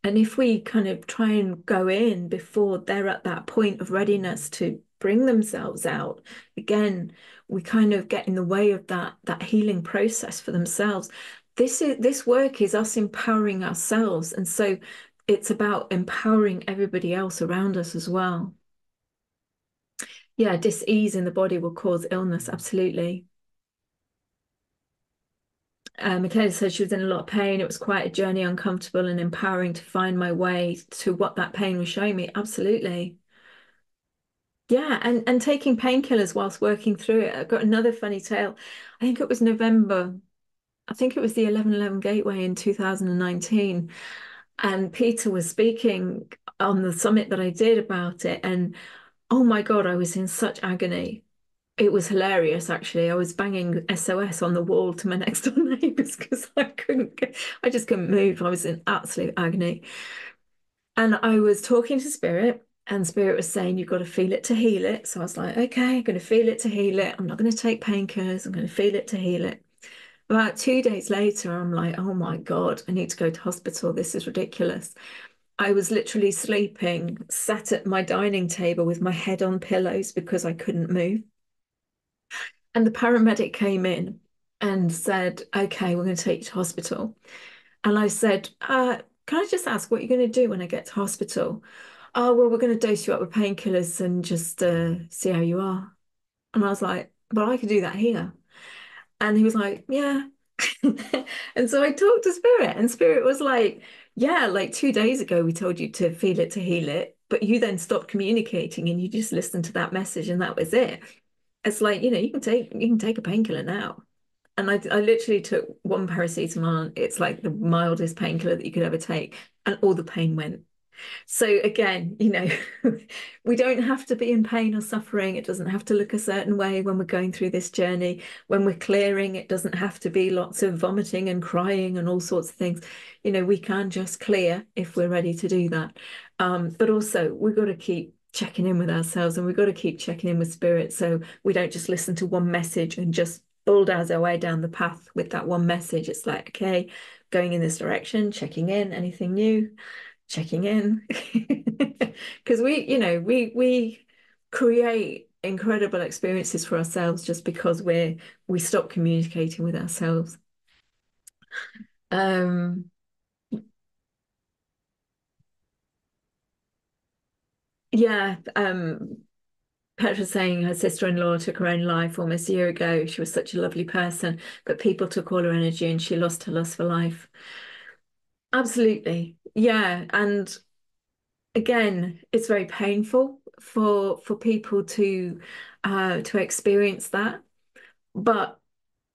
And if we kind of try and go in before they're at that point of readiness to bring themselves out, again, we kind of get in the way of that healing process for themselves. This work is us empowering ourselves. And so it's about empowering everybody else around us as well. Yeah, dis-ease in the body will cause illness, absolutely. Michaela said she was in a lot of pain. It was quite a journey, uncomfortable and empowering to find my way to what that pain was showing me. Absolutely. Yeah, and taking painkillers whilst working through it. I've got another funny tale. I think it was November. I think it was the 11/11 Gateway in 2019. And Peter was speaking on the summit that I did about it. And oh my God, I was in such agony. It was hilarious, actually. I was banging SOS on the wall to my next door neighbours because I just couldn't move. I was in absolute agony. And I was talking to Spirit, and Spirit was saying, you've got to feel it to heal it. So I was like, okay, I'm going to feel it to heal it. I'm not going to take painkillers. I'm going to feel it to heal it. About 2 days later, I'm like, oh my God, I need to go to hospital. This is ridiculous. I was literally sleeping, sat at my dining table with my head on pillows because I couldn't move. And the paramedic came in and said, okay, we're going to take you to hospital. And I said, can I just ask what you're going to do when I get to hospital? Oh, well, we're going to dose you up with painkillers and just see how you are. And I was like, but I could do that here. And he was like, yeah. And so I talked to Spirit, and Spirit was like, yeah, like 2 days ago, we told you to feel it to heal it, but you then stopped communicating and you just listened to that message and that was it. It's like, you know, you can take a painkiller now. I literally took one paracetamol. It's like the mildest painkiller that you could ever take, and all the pain went. So again, we don't have to be in pain or suffering. It doesn't have to look a certain way when we're going through this journey. When we're clearing, it doesn't have to be lots of vomiting and crying and all sorts of things. We can just clear if we're ready to do that. But also, we've got to keep checking in with ourselves, and we've got to keep checking in with spirit. So we don't just listen to one message and just bulldoze our way down the path with that one message. It's like, okay, going in this direction, checking in, anything new, checking in. Because we create incredible experiences for ourselves just because we stop communicating with ourselves. Um, yeah, Petra saying her sister-in-law took her own life almost a year ago. She was such a lovely person, but people took all her energy and she lost her lust for life. Absolutely. Yeah. And again, it's very painful for people to experience that. But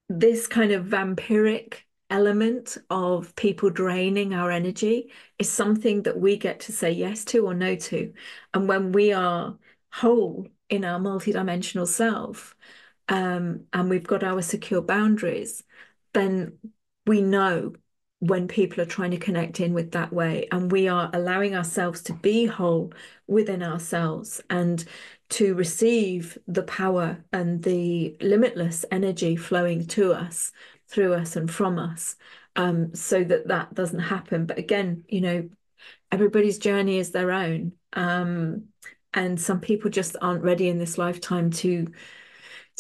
this kind of vampiric element of people draining our energy is something that we get to say yes to or no to. And when we are whole in our multidimensional self, and we've got our secure boundaries, then we know when people are trying to connect in with that way, and we are allowing ourselves to be whole within ourselves and to receive the power and the limitless energy flowing to us, through us, and from us, so that that doesn't happen. But again, everybody's journey is their own. And some people just aren't ready in this lifetime to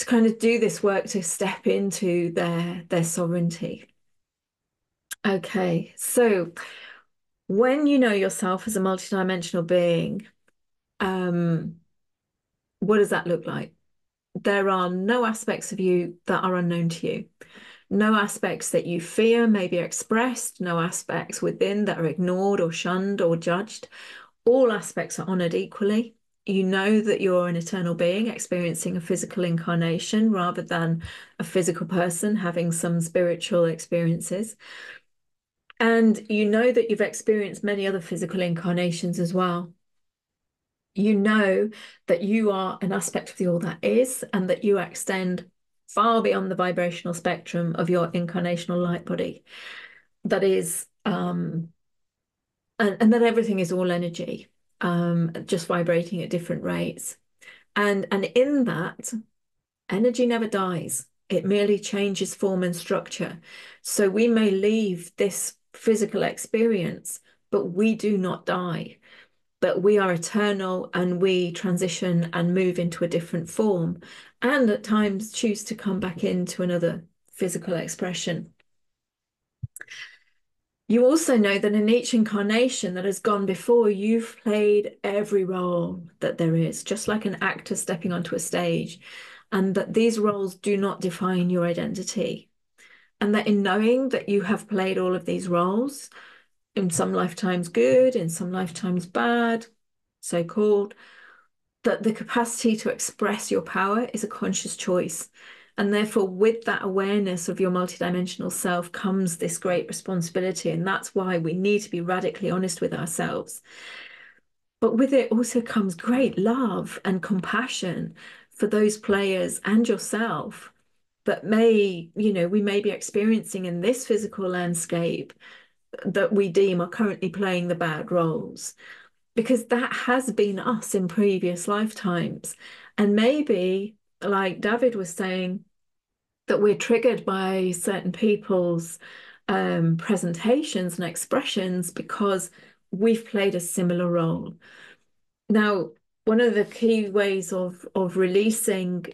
kind of do this work to step into their sovereignty. Okay, so when you know yourself as a multidimensional being, um, what does that look like? There are no aspects of you that are unknown to you. No aspects that you fear may be expressed, no aspects within that are ignored or shunned or judged. All aspects are honored equally. You know that you're an eternal being experiencing a physical incarnation rather than a physical person having some spiritual experiences. And you know that you've experienced many other physical incarnations as well. You know that you are an aspect of the all that is, and that you extend far beyond the vibrational spectrum of your incarnational light body. That is, and that everything is all energy, just vibrating at different rates. And in that, energy never dies. It merely changes form and structure. So we may leave this physical experience, but we do not die. But we are eternal, and we transition and move into a different form, and at times choose to come back into another physical expression. You also know that in each incarnation that has gone before, you've played every role that there is, just like an actor stepping onto a stage, and that these roles do not define your identity. And that in knowing that you have played all of these roles, in some lifetimes good, in some lifetimes bad, so-called, that the capacity to express your power is a conscious choice. And therefore, with that awareness of your multidimensional self comes this great responsibility. And that's why we need to be radically honest with ourselves. But with it also comes great love and compassion for those players and yourself that we may be experiencing in this physical landscape that we deem are currently playing the bad roles, because that has been us in previous lifetimes. And maybe, like David was saying, that we're triggered by certain people's presentations and expressions because we've played a similar role. Now, one of the key ways of releasing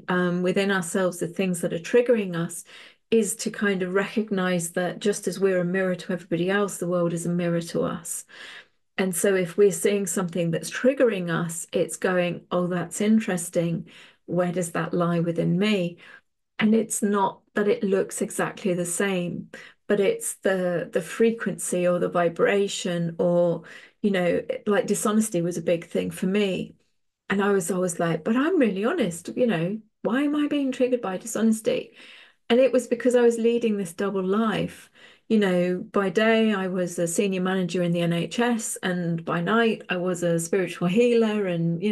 within ourselves the things that are triggering us is to kind of recognize that just as we're a mirror to everybody else, the world is a mirror to us. And so if we're seeing something that's triggering us, it's going, oh, that's interesting. Where does that lie within me? And it's not that it looks exactly the same, but it's the frequency or the vibration, or, like dishonesty was a big thing for me. And I was always like, but I'm really honest, why am I being triggered by dishonesty? And it was because I was leading this double life. By day I was a senior manager in the NHS, and by night I was a spiritual healer, and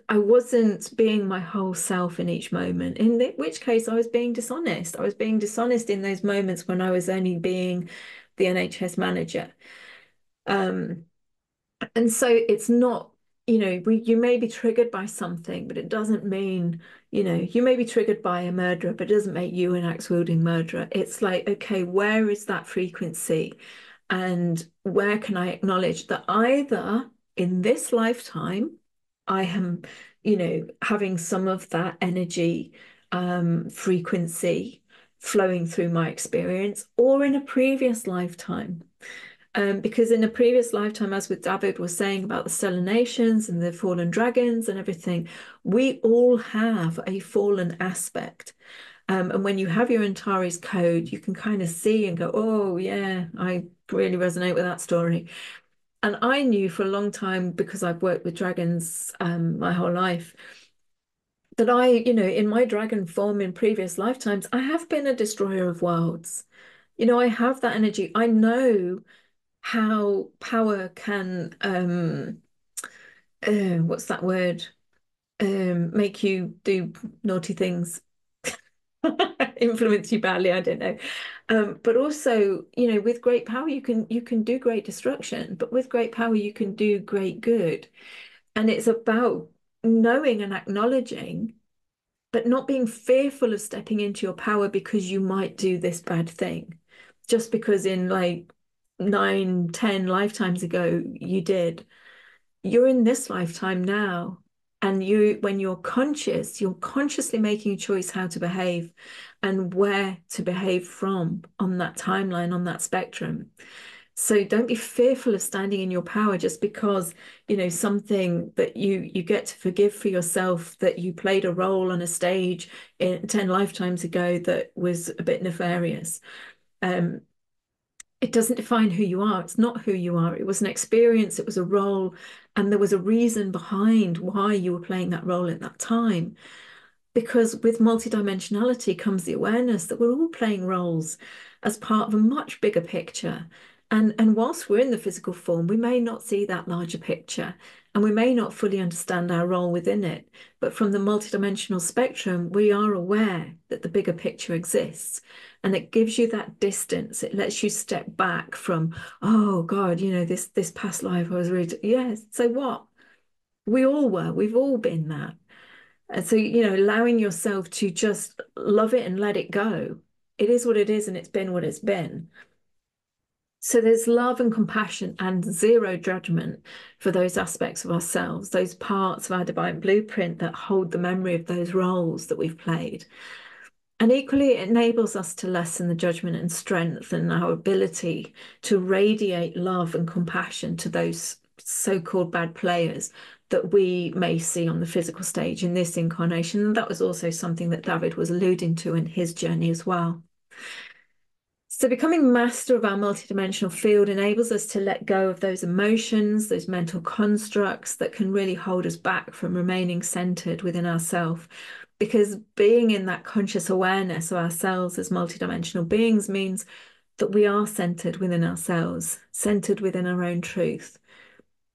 I wasn't being my whole self in each moment, which case I was being dishonest. I was being dishonest in those moments when I was only being the NHS manager. Um, and so it's not, you may be triggered by something, but it doesn't mean, you may be triggered by a murderer, but it doesn't make you an axe-wielding murderer. It's like, okay, where is that frequency? And where can I acknowledge that either in this lifetime, I am, having some of that energy, frequency flowing through my experience, or in a previous lifetime. Because in a previous lifetime, as with David was saying about the stellar nations and the fallen dragons and everything, we all have a fallen aspect. And when you have your Antares code, you can kind of see and go, oh, yeah, I really resonate with that story. And I knew for a long time, because I've worked with dragons my whole life, that in my dragon form in previous lifetimes, I have been a destroyer of worlds. I have that energy. I know how power can what's that word? Make you do naughty things, influence you badly, I don't know. But also, with great power you can do great destruction, but with great power you can do great good. And it's about knowing and acknowledging, but not being fearful of stepping into your power because you might do this bad thing. Just because in like 9, 10 lifetimes ago you did. You're in this lifetime now. And when you're conscious, you're consciously making a choice how to behave and where to behave from on that timeline, on that spectrum. So don't be fearful of standing in your power just because, something that you get to forgive for yourself, that you played a role on a stage 10 lifetimes ago that was a bit nefarious. Um, it doesn't define who you are. It's not who you are. It was an experience, it was a role, and there was a reason behind why you were playing that role at that time. Because with multidimensionality comes the awareness that we're all playing roles as part of a much bigger picture. And whilst we're in the physical form, we may not see that larger picture and we may not fully understand our role within it. But from the multidimensional spectrum, we are aware that the bigger picture exists. And it gives you that distance. It lets you step back from, oh God, this past life I was really, yes, so what? We all were, we've all been that. And so, allowing yourself to just love it and let it go. It is what it is, and it's been what it's been. So there's love and compassion and zero judgment for those aspects of ourselves, those parts of our divine blueprint that hold the memory of those roles that we've played. And equally, it enables us to lessen the judgment and strengthen our ability to radiate love and compassion to those so-called bad players that we may see on the physical stage in this incarnation. And that was also something that David was alluding to in his journey as well. So becoming master of our multidimensional field enables us to let go of those emotions, those mental constructs that can really hold us back from remaining centered within ourselves. Because being in that conscious awareness of ourselves as multidimensional beings means that we are centered within ourselves, centered within our own truth.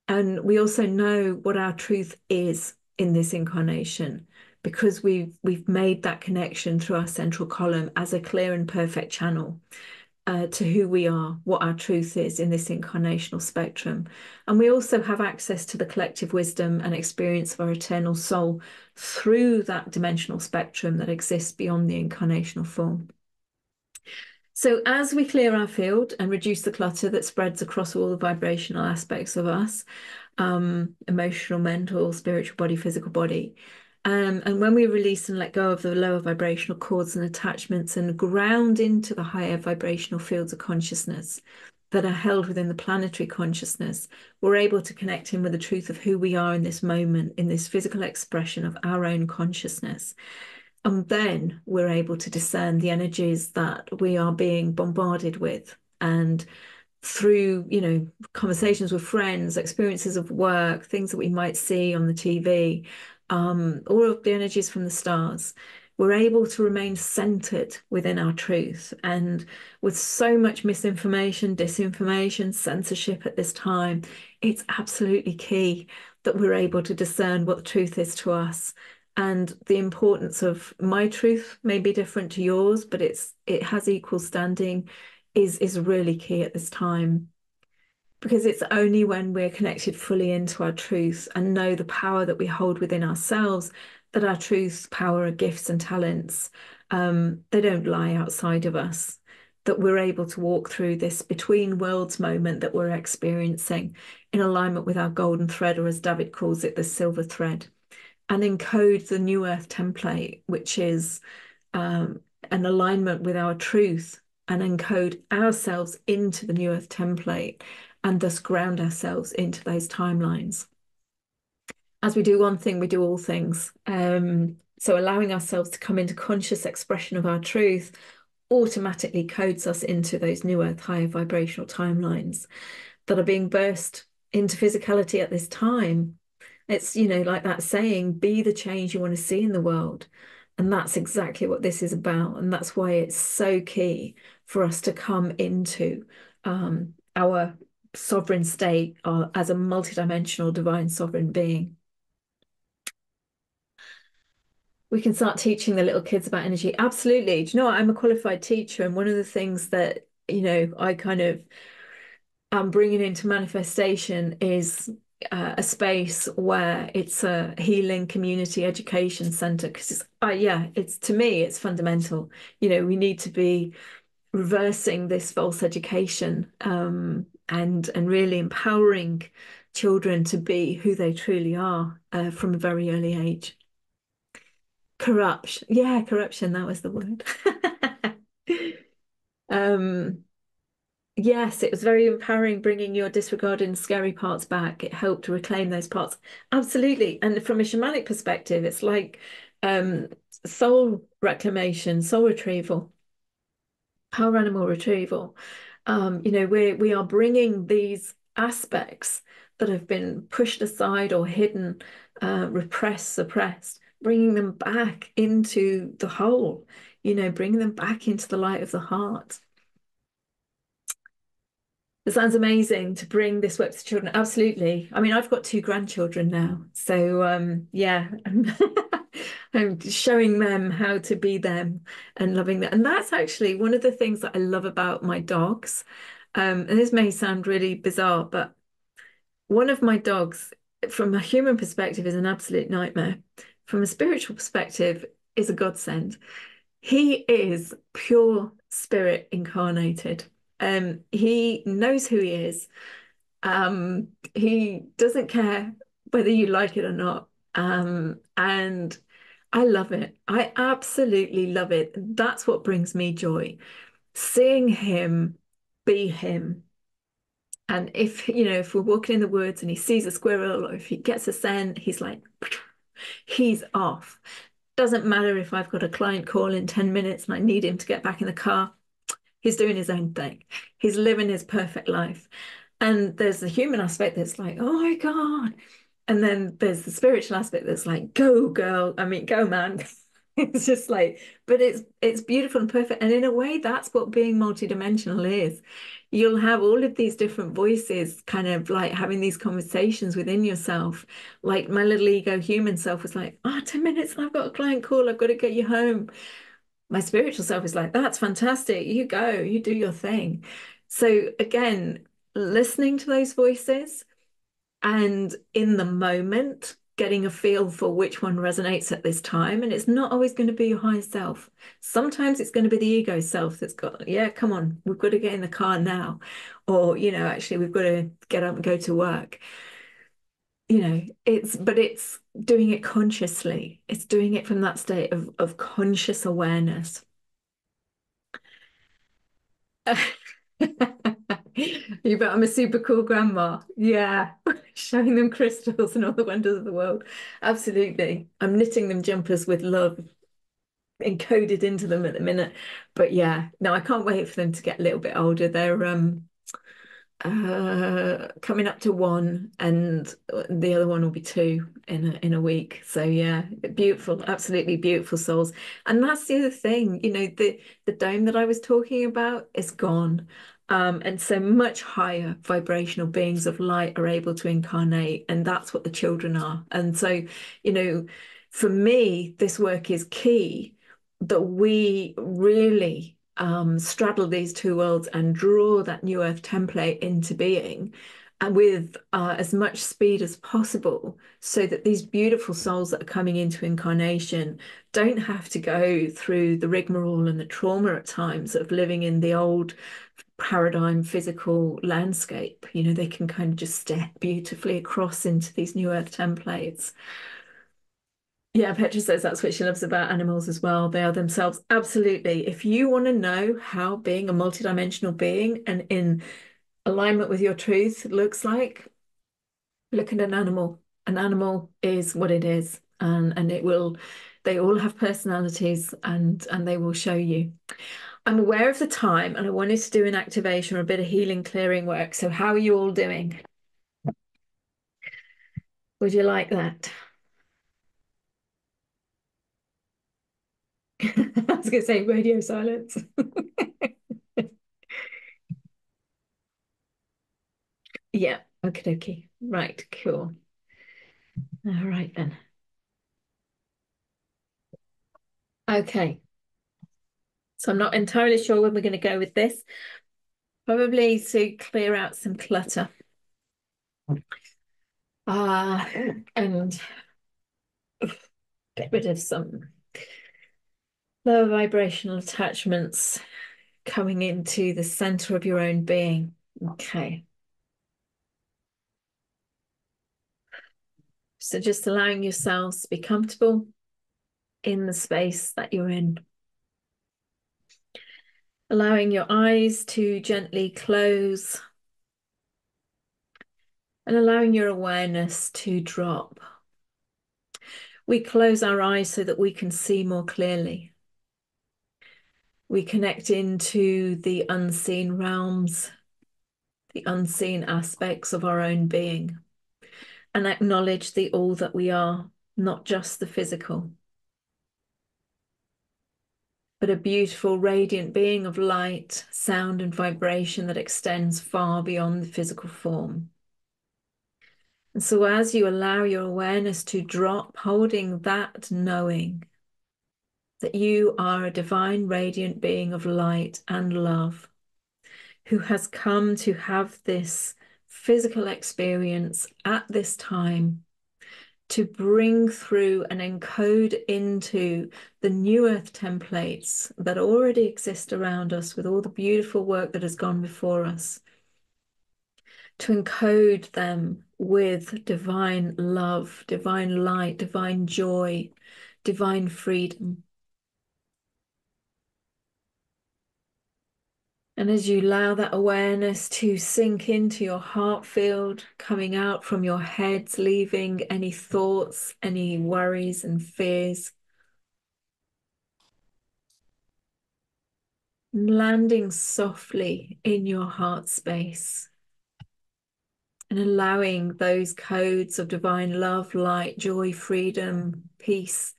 And we also know what our truth is in this incarnation because we've made that connection through our central column as a clear and perfect channel to who we are, what our truth is in this incarnational spectrum. And we also have access to the collective wisdom and experience of our eternal soul through that dimensional spectrum that exists beyond the incarnational form. So as we clear our field and reduce the clutter that spreads across all the vibrational aspects of us, emotional, mental, spiritual body, physical body, and when we release and let go of the lower vibrational cords and attachments and ground into the higher vibrational fields of consciousness that are held within the planetary consciousness, we're able to connect in with the truth of who we are in this moment, in this physical expression of our own consciousness. And then we're able to discern the energies that we are being bombarded with. And through, conversations with friends, experiences of work, things that we might see on the TV, all of the energies from the stars, we're able to remain centered within our truth. And with so much misinformation, disinformation, censorship at this time, it's absolutely key that we're able to discern what the truth is to us. And the importance of my truth may be different to yours, but it has equal standing is really key at this time. Because it's only when we're connected fully into our truth and know the power that we hold within ourselves that our truth, power, gifts, and talents, they don't lie outside of us. That we're able to walk through this between worlds moment that we're experiencing in alignment with our golden thread, or as David calls it, the silver thread, and encode the New Earth template, which is an alignment with our truth, and encode ourselves into the New Earth template and thus ground ourselves into those timelines. As we do one thing, we do all things. So allowing ourselves to come into conscious expression of our truth automatically codes us into those New Earth higher vibrational timelines that are being burst into physicality at this time. It's, like that saying, be the change you want to see in the world. And that's exactly what this is about. And that's why it's so key for us to come into our sovereign state as a multidimensional divine sovereign being. We can start teaching the little kids about energy. Absolutely. Do you know what? I'm a qualified teacher. And one of the things that, I kind of am bringing into manifestation is a space where it's a healing community education center. Because it's to me, it's fundamental. We need to be reversing this false education, and really empowering children to be who they truly are from a very early age. Corruption. Yeah, corruption, that was the word. Um, yes, it was very empowering bringing your disregarded and scary parts back. It helped to reclaim those parts. Absolutely. And from a shamanic perspective, it's like um, soul reclamation, soul retrieval, power animal retrieval. We are bringing these aspects that have been pushed aside or hidden, repressed, suppressed, bringing them back into the whole, bringing them back into the light of the heart. It sounds amazing to bring this work to children. Absolutely. I mean, I've got two grandchildren now. So yeah, I'm showing them how to be them and loving them. And that's actually one of the things that I love about my dogs. And this may sound really bizarre, but one of my dogs, from a human perspective, is an absolute nightmare. From a spiritual perspective, is a godsend. He is pure spirit incarnated. He knows who he is. He doesn't care whether you like it or not. And I love it. I absolutely love it. That's what brings me joy. Seeing him be him. And if we're walking in the woods and he sees a squirrel, or if he gets a scent, he's like, he's off. Doesn't matter if I've got a client call in 10 minutes and I need him to get back in the car. He's doing his own thing. He's living his perfect life. And there's the human aspect that's like, oh my God. And then there's the spiritual aspect that's like, go girl. I mean, go man. It's just like, but it's beautiful and perfect. And in a way, that's what being multidimensional is. You'll have all of these different voices kind of like having these conversations within yourself. Like my little ego human self was like, oh, 10 minutes and I've got a client call. I've got to get you home. My spiritual self is like, that's fantastic. You go, you do your thing. So again, listening to those voices and in the moment, getting a feel for which one resonates at this time. And it's not always going to be your higher self. Sometimes it's going to be the ego self that's got, yeah, come on, we've got to get in the car now. Or, actually, we've got to get up and go to work. But it's doing it consciously. It's doing it from that state of conscious awareness. You bet I'm a super cool grandma. Yeah. Showing them crystals and all the wonders of the world. Absolutely. I'm knitting them jumpers with love encoded into them at the minute. But yeah, no, I can't wait for them to get a little bit older. coming up to one, and the other one will be two in a week. So yeah, beautiful, absolutely beautiful souls. And that's the other thing, the dome that I was talking about is gone. And so much higher vibrational beings of light are able to incarnate, and that's what the children are. And so, you know, for me, this work is key that we really straddle these two worlds and draw that new earth template into being and with as much speed as possible so that these beautiful souls that are coming into incarnation don't have to go through the rigmarole and the trauma at times of living in the old paradigm physical landscape. They can kind of just step beautifully across into these new earth templates. Yeah, Petra says that's what she loves about animals as well. They are themselves. Absolutely. If you want to know how being a multidimensional being and in alignment with your truth looks like, look at an animal. An animal is what it is. And they all have personalities and they will show you. I'm aware of the time and I wanted to do an activation or a bit of healing clearing work. So how are you all doing? Would you like that? I was going to say radio silence. Yeah, okay, okay. Right, cool. All right then. Okay. So I'm not entirely sure when we're going to go with this. Probably to clear out some clutter. Uh, and get rid of some lower vibrational attachments coming into the center of your own being. Okay. So just allowing yourselves to be comfortable in the space that you're in. Allowing your eyes to gently close and allowing your awareness to drop. We close our eyes so that we can see more clearly. We connect into the unseen realms, the unseen aspects of our own being, and acknowledge the all that we are, not just the physical, but a beautiful, radiant being of light, sound, and vibration that extends far beyond the physical form. And so as you allow your awareness to drop, holding that knowing that you are a divine, radiant being of light and love who has come to have this physical experience at this time to bring through and encode into the new earth templates that already exist around us with all the beautiful work that has gone before us, to encode them with divine love, divine light, divine joy, divine freedom. And as you allow that awareness to sink into your heart field, coming out from your head, leaving any thoughts, any worries and fears, landing softly in your heart space and allowing those codes of divine love, light, joy, freedom, peace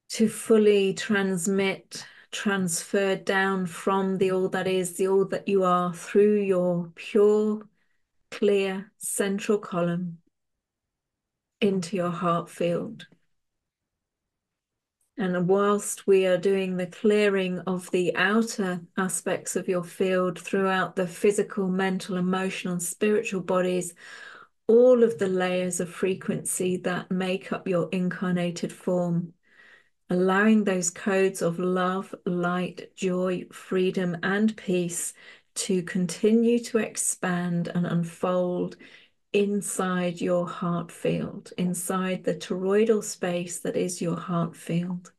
to fully transfer down from the all that is, the all that you are, through your pure, clear central column into your heart field. And whilst we are doing the clearing of the outer aspects of your field throughout the physical, mental, emotional, and spiritual bodies, all of the layers of frequency that make up your incarnated form, allowing those codes of love, light, joy, freedom, and peace to continue to expand and unfold inside your heart field, inside the toroidal space that is your heart field.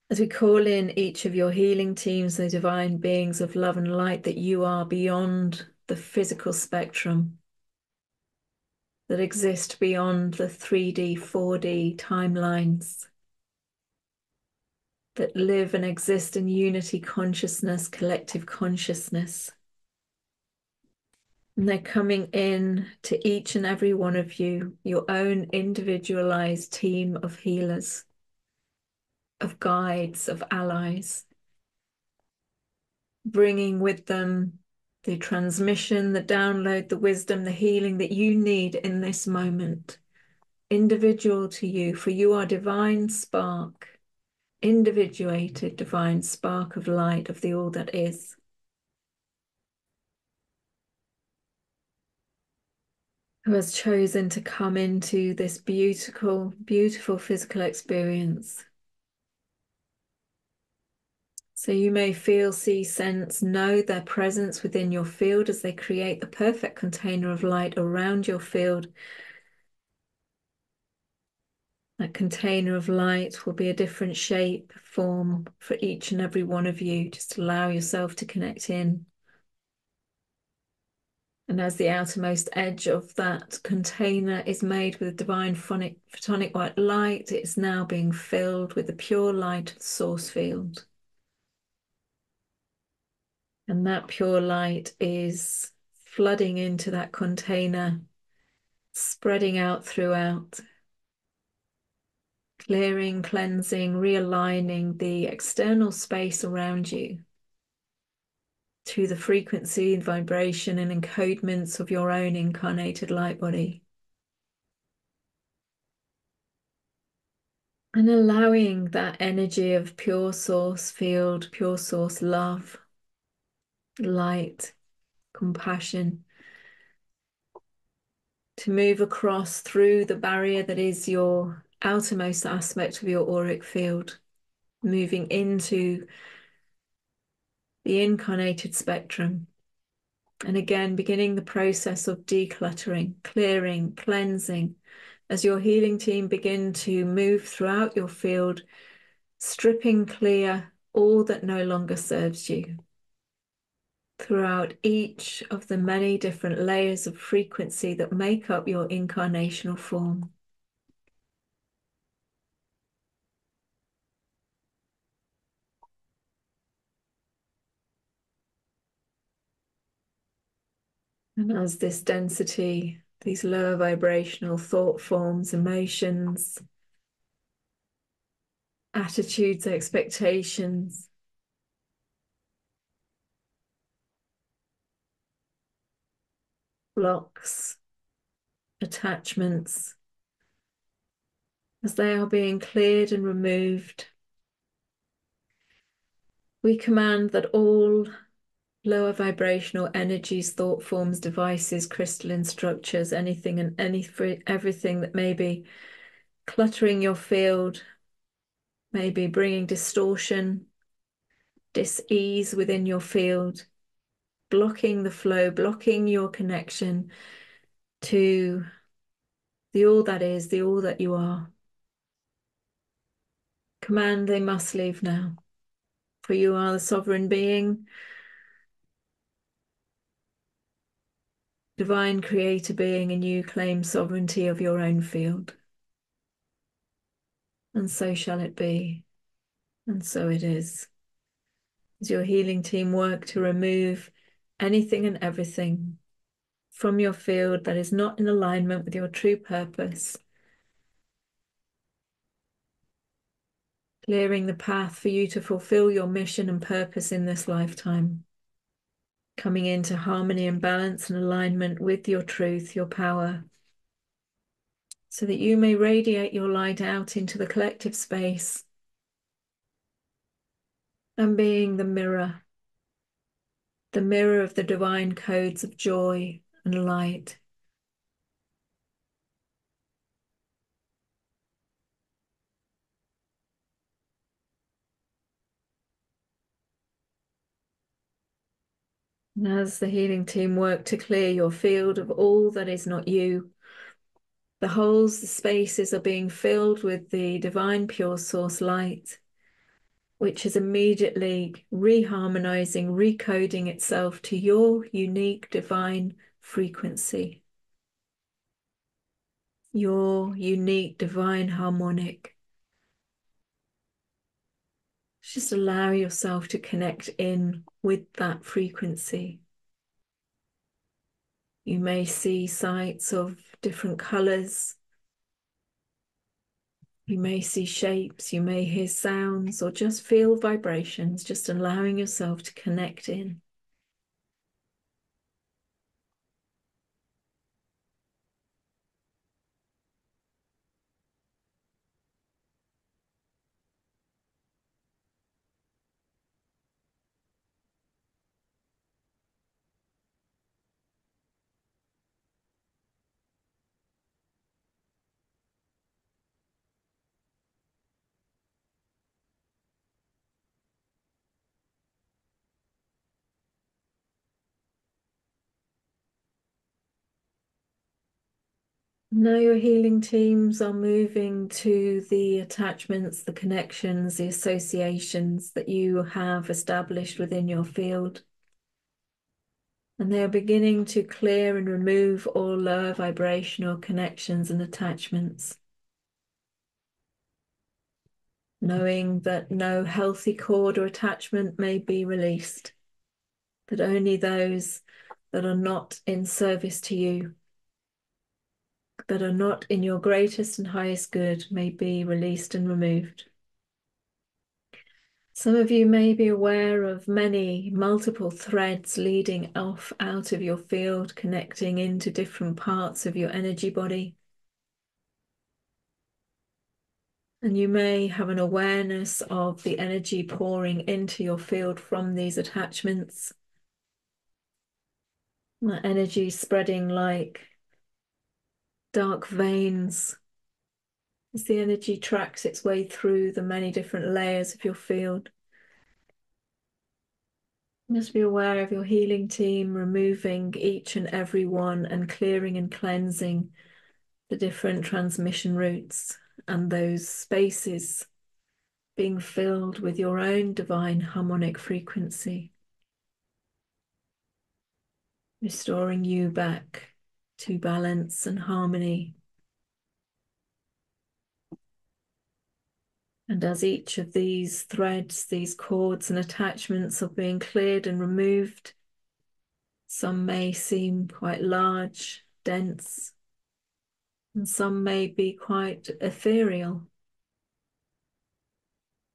As we call in each of your healing teams, those divine beings of love and light, that you are beyond the physical spectrum, that exist beyond the 3D, 4D timelines. that live and exist in unity consciousness, collective consciousness. And they're coming in to each and every one of you, your own individualized team of healers, of guides, of allies, bringing with them the transmission, the download, the wisdom, the healing that you need in this moment, individual to you, for you are divine spark, individuated divine spark of light of the all that is. Who has chosen to come into this beautiful, beautiful physical experience. So you may feel, see, sense, know their presence within your field as they create the perfect container of light around your field. That container of light will be a different shape, form for each and every one of you. Just allow yourself to connect in. And as the outermost edge of that container is made with divine photonic white light, it is now being filled with the pure light of the source field. And that pure light is flooding into that container, spreading out throughout, clearing, cleansing, realigning the external space around you to the frequency and vibration and encodements of your own incarnated light body. And allowing that energy of pure source field, pure source love, light, compassion, to move across through the barrier that is your outermost aspect of your auric field, moving into the incarnated spectrum. And again, beginning the process of decluttering, clearing, cleansing, as your healing team begin to move throughout your field, stripping clear all that no longer serves you, throughout each of the many different layers of frequency that make up your incarnational form. And as this density, these lower vibrational thought forms, emotions, attitudes, expectations, blocks, attachments, as they are being cleared and removed, we command that all lower vibrational energies, thought forms, devices, crystalline structures, anything and everything that may be cluttering your field, maybe bringing distortion, dis-ease within your field, blocking the flow, blocking your connection to the all that is, the all that you are. Command they must leave now, for you are the sovereign being, divine creator being, and you claim sovereignty of your own field. And so shall it be, and so it is. As your healing team work to remove anything and everything from your field that is not in alignment with your true purpose, clearing the path for you to fulfill your mission and purpose in this lifetime, coming into harmony and balance and alignment with your truth, your power, so that you may radiate your light out into the collective space and being the mirror of the divine codes of joy and light. And as the healing team work to clear your field of all that is not you, the holes, the spaces are being filled with the divine pure source light, which is immediately reharmonizing, recoding itself to your unique divine frequency, your unique divine harmonic. Just allow yourself to connect in with that frequency. You may see sights of different colors. You may see shapes, you may hear sounds, or just feel vibrations, just allowing yourself to connect in. Now your healing teams are moving to the attachments, the connections, the associations that you have established within your field. And they are beginning to clear and remove all lower vibrational connections and attachments, knowing that no healthy cord or attachment may be released, that only those that are not in service to you, that are not in your greatest and highest good, may be released and removed. Some of you may be aware of many multiple threads leading off out of your field, connecting into different parts of your energy body. And you may have an awareness of the energy pouring into your field from these attachments. That energy spreading like dark veins as the energy tracks its way through the many different layers of your field. Just be aware of your healing team removing each and every one and clearing and cleansing the different transmission routes and those spaces being filled with your own divine harmonic frequency, restoring you back to balance and harmony. And as each of these threads, these cords and attachments are being cleared and removed, some may seem quite large, dense, and some may be quite ethereal.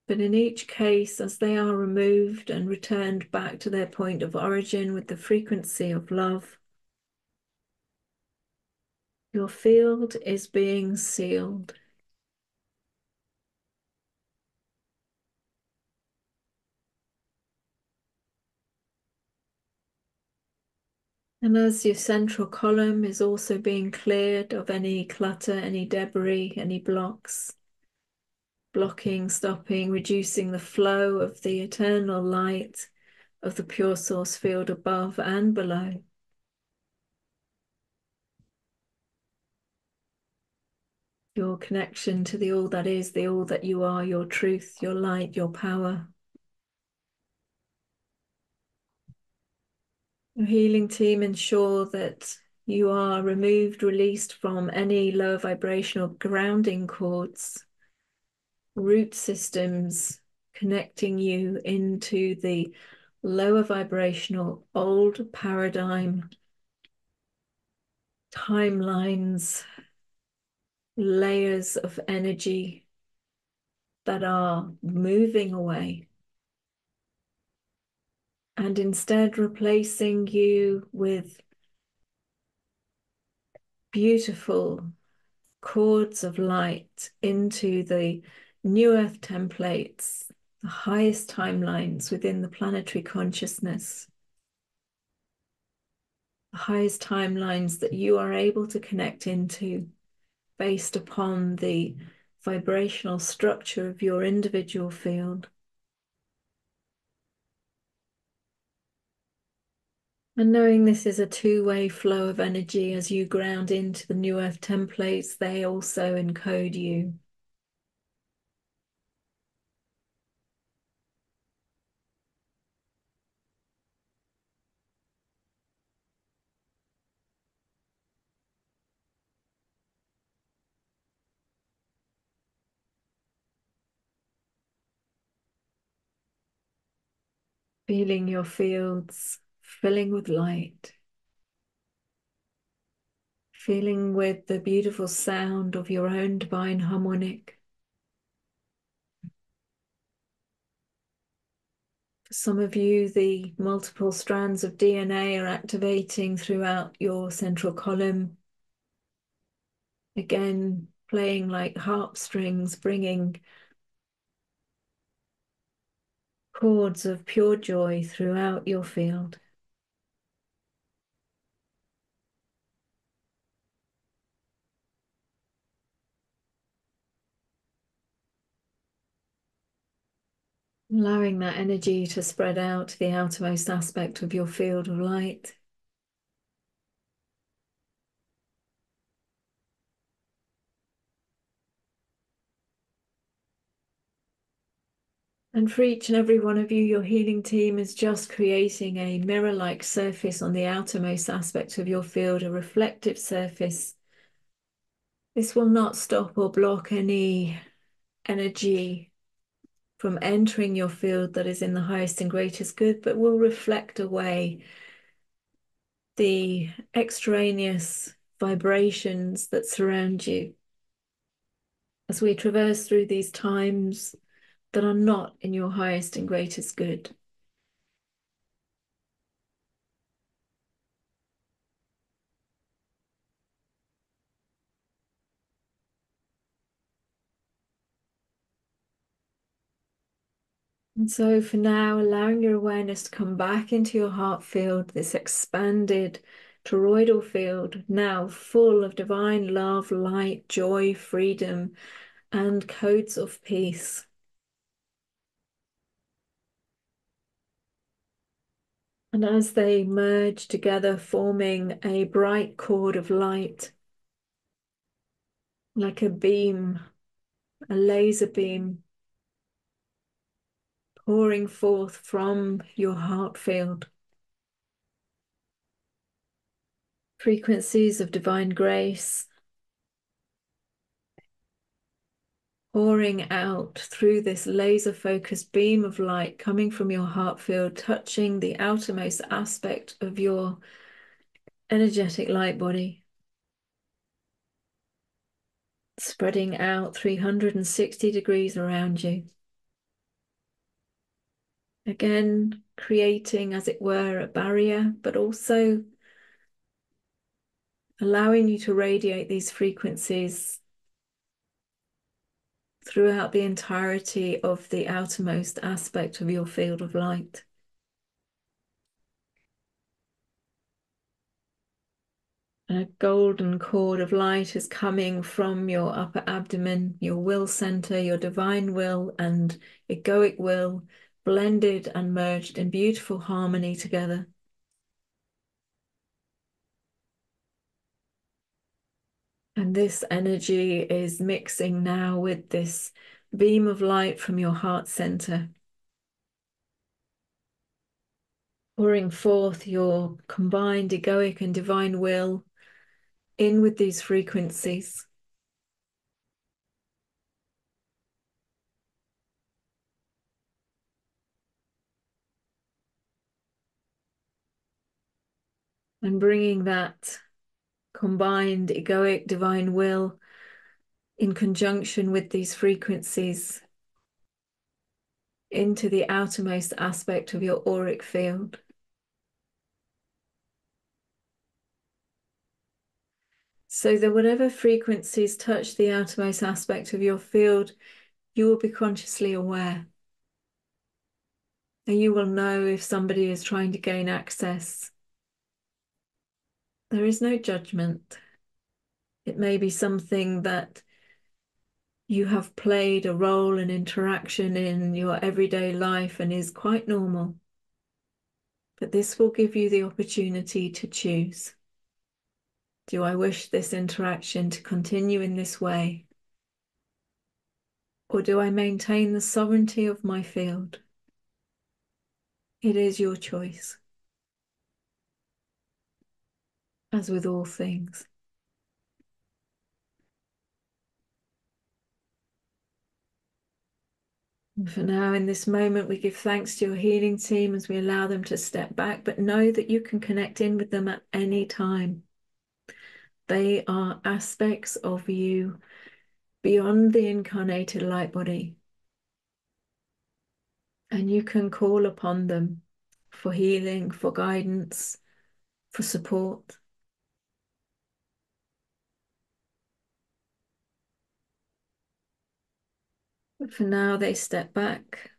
But in each case, as they are removed and returned back to their point of origin with the frequency of love, your field is being sealed. And as your central column is also being cleared of any clutter, any debris, any blocks, blocking, stopping, reducing the flow of the eternal light of the pure source field above and below. Your connection to the all that is, the all that you are, your truth, your light, your power. Your healing team ensure that you are removed, released from any low vibrational grounding cords, root systems connecting you into the lower vibrational old paradigm timelines, layers of energy that are moving away, and instead replacing you with beautiful cords of light into the new earth templates, the highest timelines within the planetary consciousness, the highest timelines that you are able to connect into based upon the vibrational structure of your individual field. And knowing this is a two-way flow of energy, as you ground into the new earth templates, they also encode you. Feeling your fields filling with light, feeling with the beautiful sound of your own divine harmonic. For some of you, the multiple strands of DNA are activating throughout your central column. Again, playing like harp strings, bringing chords of pure joy throughout your field. Allowing that energy to spread out to the outermost aspect of your field of light. And for each and every one of you, your healing team is just creating a mirror-like surface on the outermost aspect of your field, a reflective surface. This will not stop or block any energy from entering your field that is in the highest and greatest good, but will reflect away the extraneous vibrations that surround you as we traverse through these times that are not in your highest and greatest good. And so for now, allowing your awareness to come back into your heart field, this expanded toroidal field, now full of divine love, light, joy, freedom, and codes of peace. And as they merge together, forming a bright cord of light, like a beam, a laser beam, pouring forth from your heart field. Frequencies of divine grace, pouring out through this laser focused beam of light coming from your heart field, touching the outermost aspect of your energetic light body, spreading out 360 degrees around you. Again, creating, as it were, a barrier, but also allowing you to radiate these frequencies throughout the entirety of the outermost aspect of your field of light. A golden cord of light is coming from your upper abdomen, your will center, your divine will and egoic will, blended and merged in beautiful harmony together. And this energy is mixing now with this beam of light from your heart center, pouring forth your combined egoic and divine will in with these frequencies. And bringing that combined egoic divine will in conjunction with these frequencies into the outermost aspect of your auric field. So that whatever frequencies touch the outermost aspect of your field, you will be consciously aware. And you will know if somebody is trying to gain access. There is no judgment. It may be something that you have played a role and interaction in your everyday life and is quite normal. But this will give you the opportunity to choose. Do I wish this interaction to continue in this way? Or do I maintain the sovereignty of my field? It is your choice, as with all things. And for now, in this moment, we give thanks to your healing team as we allow them to step back, but know that you can connect in with them at any time. They are aspects of you beyond the incarnated light body. And you can call upon them for healing, for guidance, for support. But for now, they step back.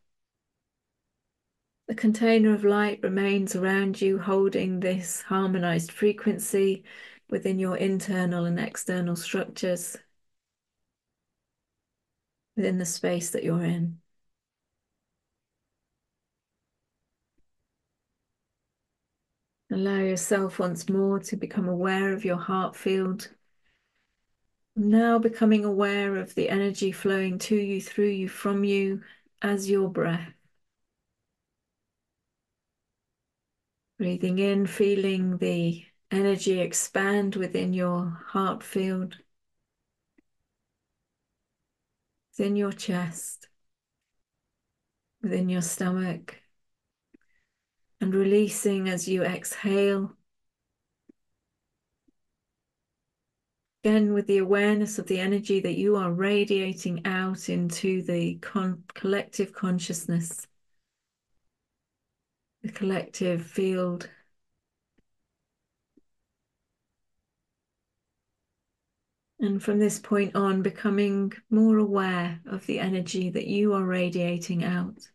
The container of light remains around you, holding this harmonized frequency within your internal and external structures, within the space that you're in. Allow yourself once more to become aware of your heart field. Now becoming aware of the energy flowing to you, through you, from you as your breath. Breathing in, feeling the energy expand within your heart field, within your chest, within your stomach, and releasing as you exhale. Again, with the awareness of the energy that you are radiating out into the collective consciousness, the collective field. And from this point on, becoming more aware of the energy that you are radiating out.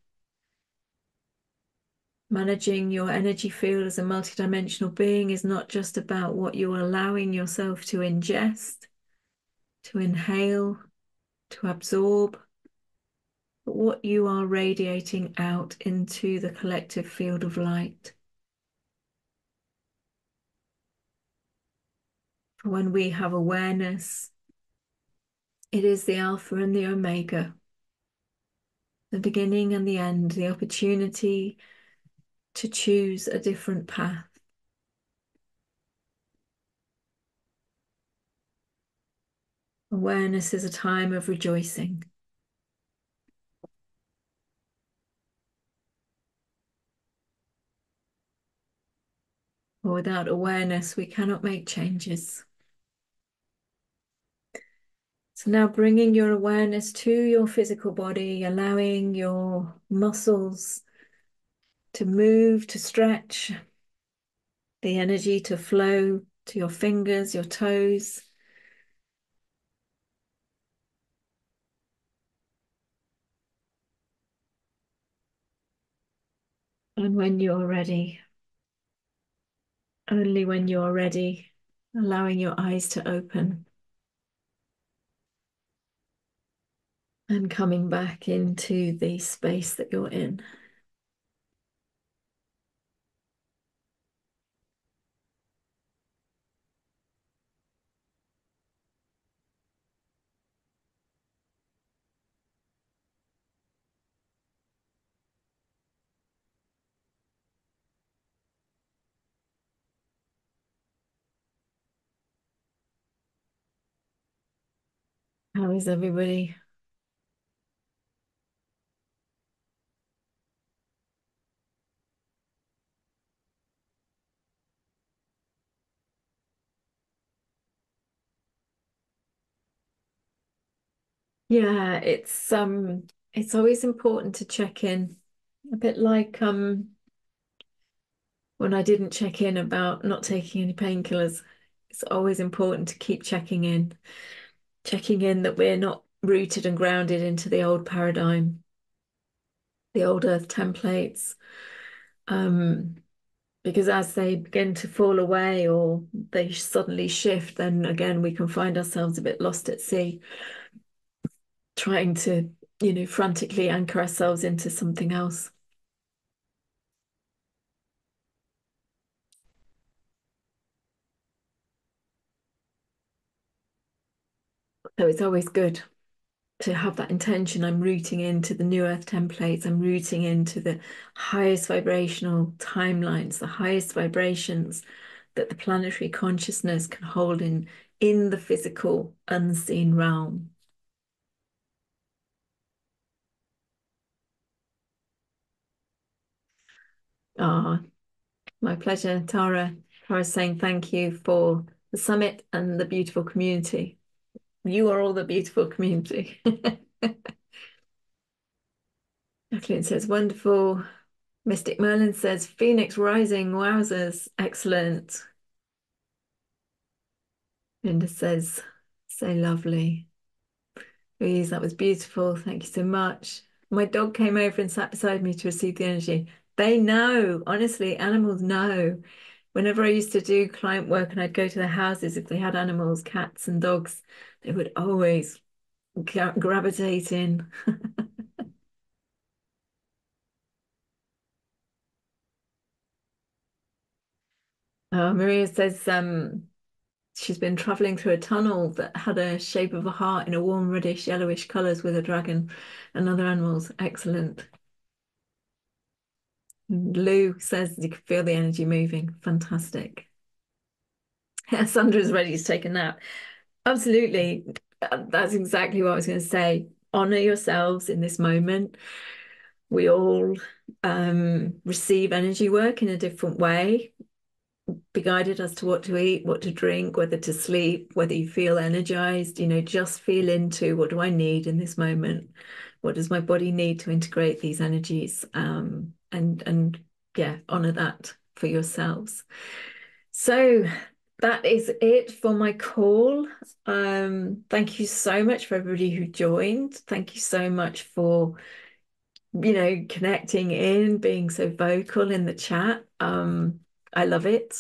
Managing your energy field as a multidimensional being is not just about what you're allowing yourself to ingest, to inhale, to absorb, but what you are radiating out into the collective field of light. For when we have awareness, it is the Alpha and the Omega, the beginning and the end, the opportunity to choose a different path. Awareness is a time of rejoicing. For without awareness, we cannot make changes. So now bringing your awareness to your physical body, allowing your muscles to move, to stretch, the energy to flow to your fingers, your toes. And when you're ready, only when you're ready, allowing your eyes to open and coming back into the space that you're in. How is everybody? Yeah, it's always important to check in. A bit like when I didn't check in about not taking any painkillers. It's always important to keep checking in that we're not rooted and grounded into the old paradigm, the old earth templates. Um, because as they begin to fall away or they suddenly shift, then again we can find ourselves a bit lost at sea, trying to, frantically anchor ourselves into something else. So it's always good to have that intention. I'm rooting into the new earth templates. I'm rooting into the highest vibrational timelines, the highest vibrations that the planetary consciousness can hold in the physical unseen realm. Ah, my pleasure, Tara. Tara's saying thank you for the summit and the beautiful community. You are all the beautiful community. Jacqueline says, wonderful. Mystic Merlin says, Phoenix rising, wowzers, excellent. Linda says, so lovely. Louise, that was beautiful. Thank you so much. My dog came over and sat beside me to receive the energy. They know, honestly, animals know. Whenever I used to do client work and I'd go to their houses, if they had animals, cats and dogs, they would always gravitate in. Maria says she's been traveling through a tunnel that had a shape of a heart in a warm reddish yellowish colours with a dragon and other animals. Excellent. Lou says you can feel the energy moving. Fantastic. Sandra's ready to take a nap. Absolutely. That's exactly what I was going to say. Honor yourselves in this moment. We all receive energy work in a different way. Be guided as to what to eat, what to drink, whether to sleep, whether you feel energized, just feel into what do I need in this moment? What does my body need to integrate these energies? And yeah, honor that for yourselves. So that is it for my call. Thank you so much for everybody who joined. Thank you so much for, connecting in, being so vocal in the chat. I love it.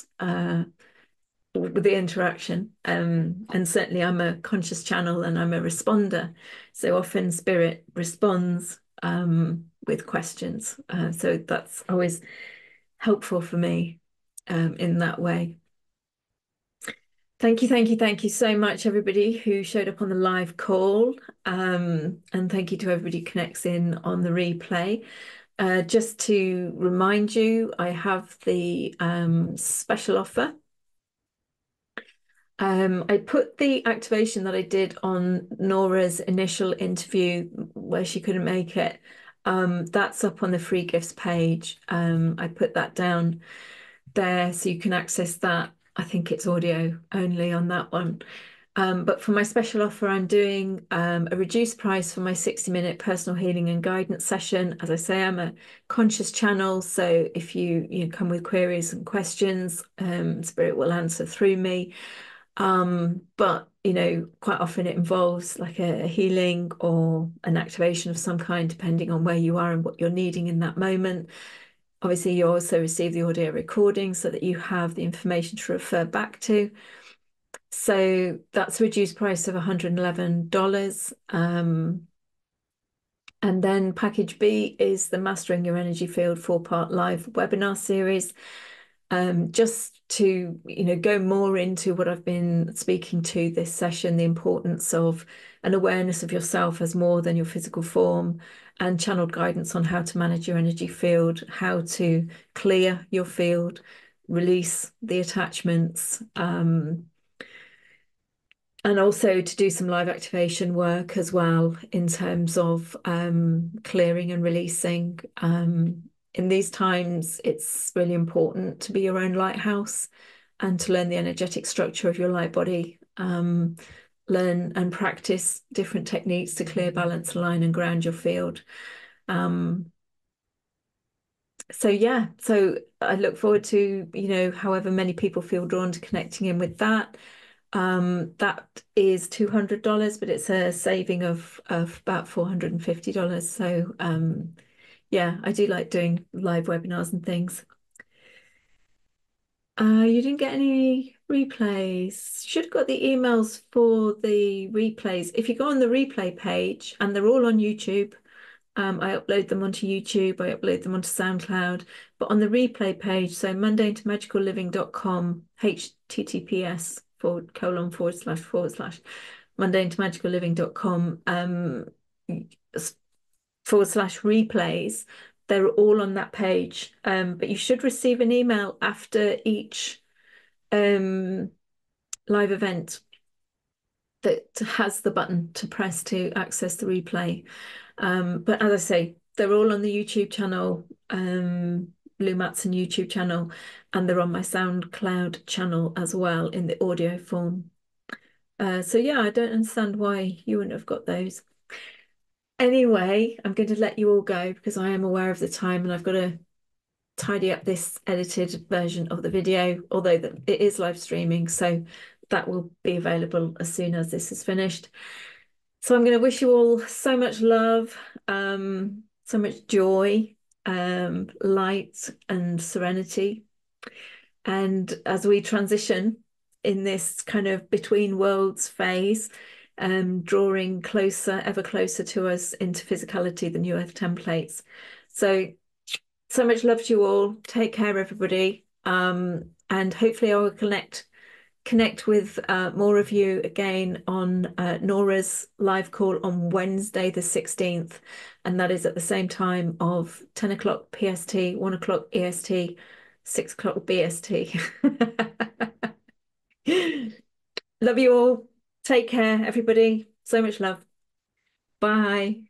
With the interaction. And certainly I'm a conscious channel and I'm a responder. So often spirit responds with questions. So that's always helpful for me in that way. Thank you, thank you, thank you so much, everybody who showed up on the live call. And thank you to everybody who connects in on the replay. Just to remind you, I have the special offer. I put the activation that I did on Nora's initial interview where she couldn't make it. That's up on the free gifts page. I put that down there so you can access that. I think it's audio only on that one. But for my special offer, I'm doing a reduced price for my 60-minute personal healing and guidance session. As I say, I'm a conscious channel, so if you come with queries and questions, Spirit will answer through me. But quite often it involves like a healing or an activation of some kind, depending on where you are and what you're needing in that moment. Obviously, you also receive the audio recording so that you have the information to refer back to. So that's a reduced price of $111. And then package B is the Mastering Your Energy Field 4-part live webinar series. Just to go more into what I've been speaking to this session, the importance of an awareness of yourself as more than your physical form, and channeled guidance on how to manage your energy field, how to clear your field, release the attachments, and also to do some live activation work as well in terms of clearing and releasing. In these times, it's really important to be your own lighthouse and to learn the energetic structure of your light body. Learn and practice different techniques to clear, balance, align, and ground your field. So yeah, so I look forward to, however many people feel drawn to connecting in with that. That is $200, but it's a saving of about $450. So yeah, I do like doing live webinars and things. You didn't get any replays. Should have got the emails for the replays. If you go on the replay page, and they're all on YouTube, I upload them onto YouTube, I upload them onto SoundCloud, but on the replay page, so mundane-to-magicalliving.com, https:// mundane-to-magicalliving.com /replays, they're all on that page. But you should receive an email after each live event that has the button to press to access the replay. But as I say, they're all on the YouTube channel. Lou Matson YouTube channel, and they're on my SoundCloud channel as well in the audio form. So yeah, I don't understand why you wouldn't have got those. Anyway, I'm going to let you all go because I am aware of the time and I've got to tidy up this edited version of the video, although it is live streaming, so that will be available as soon as this is finished. So I'm going to wish you all so much love, so much joy, light and serenity. And as we transition in this kind of between worlds phase, drawing closer, ever closer to us into physicality, the New Earth templates. So much love to you all. Take care, everybody. And hopefully I will connect with more of you again on Nora's live call on Wednesday the 16th. And that is at the same time of 10 o'clock PST, 1 o'clock EST, 6 o'clock BST. Love you all. Take care, everybody. So much love. Bye.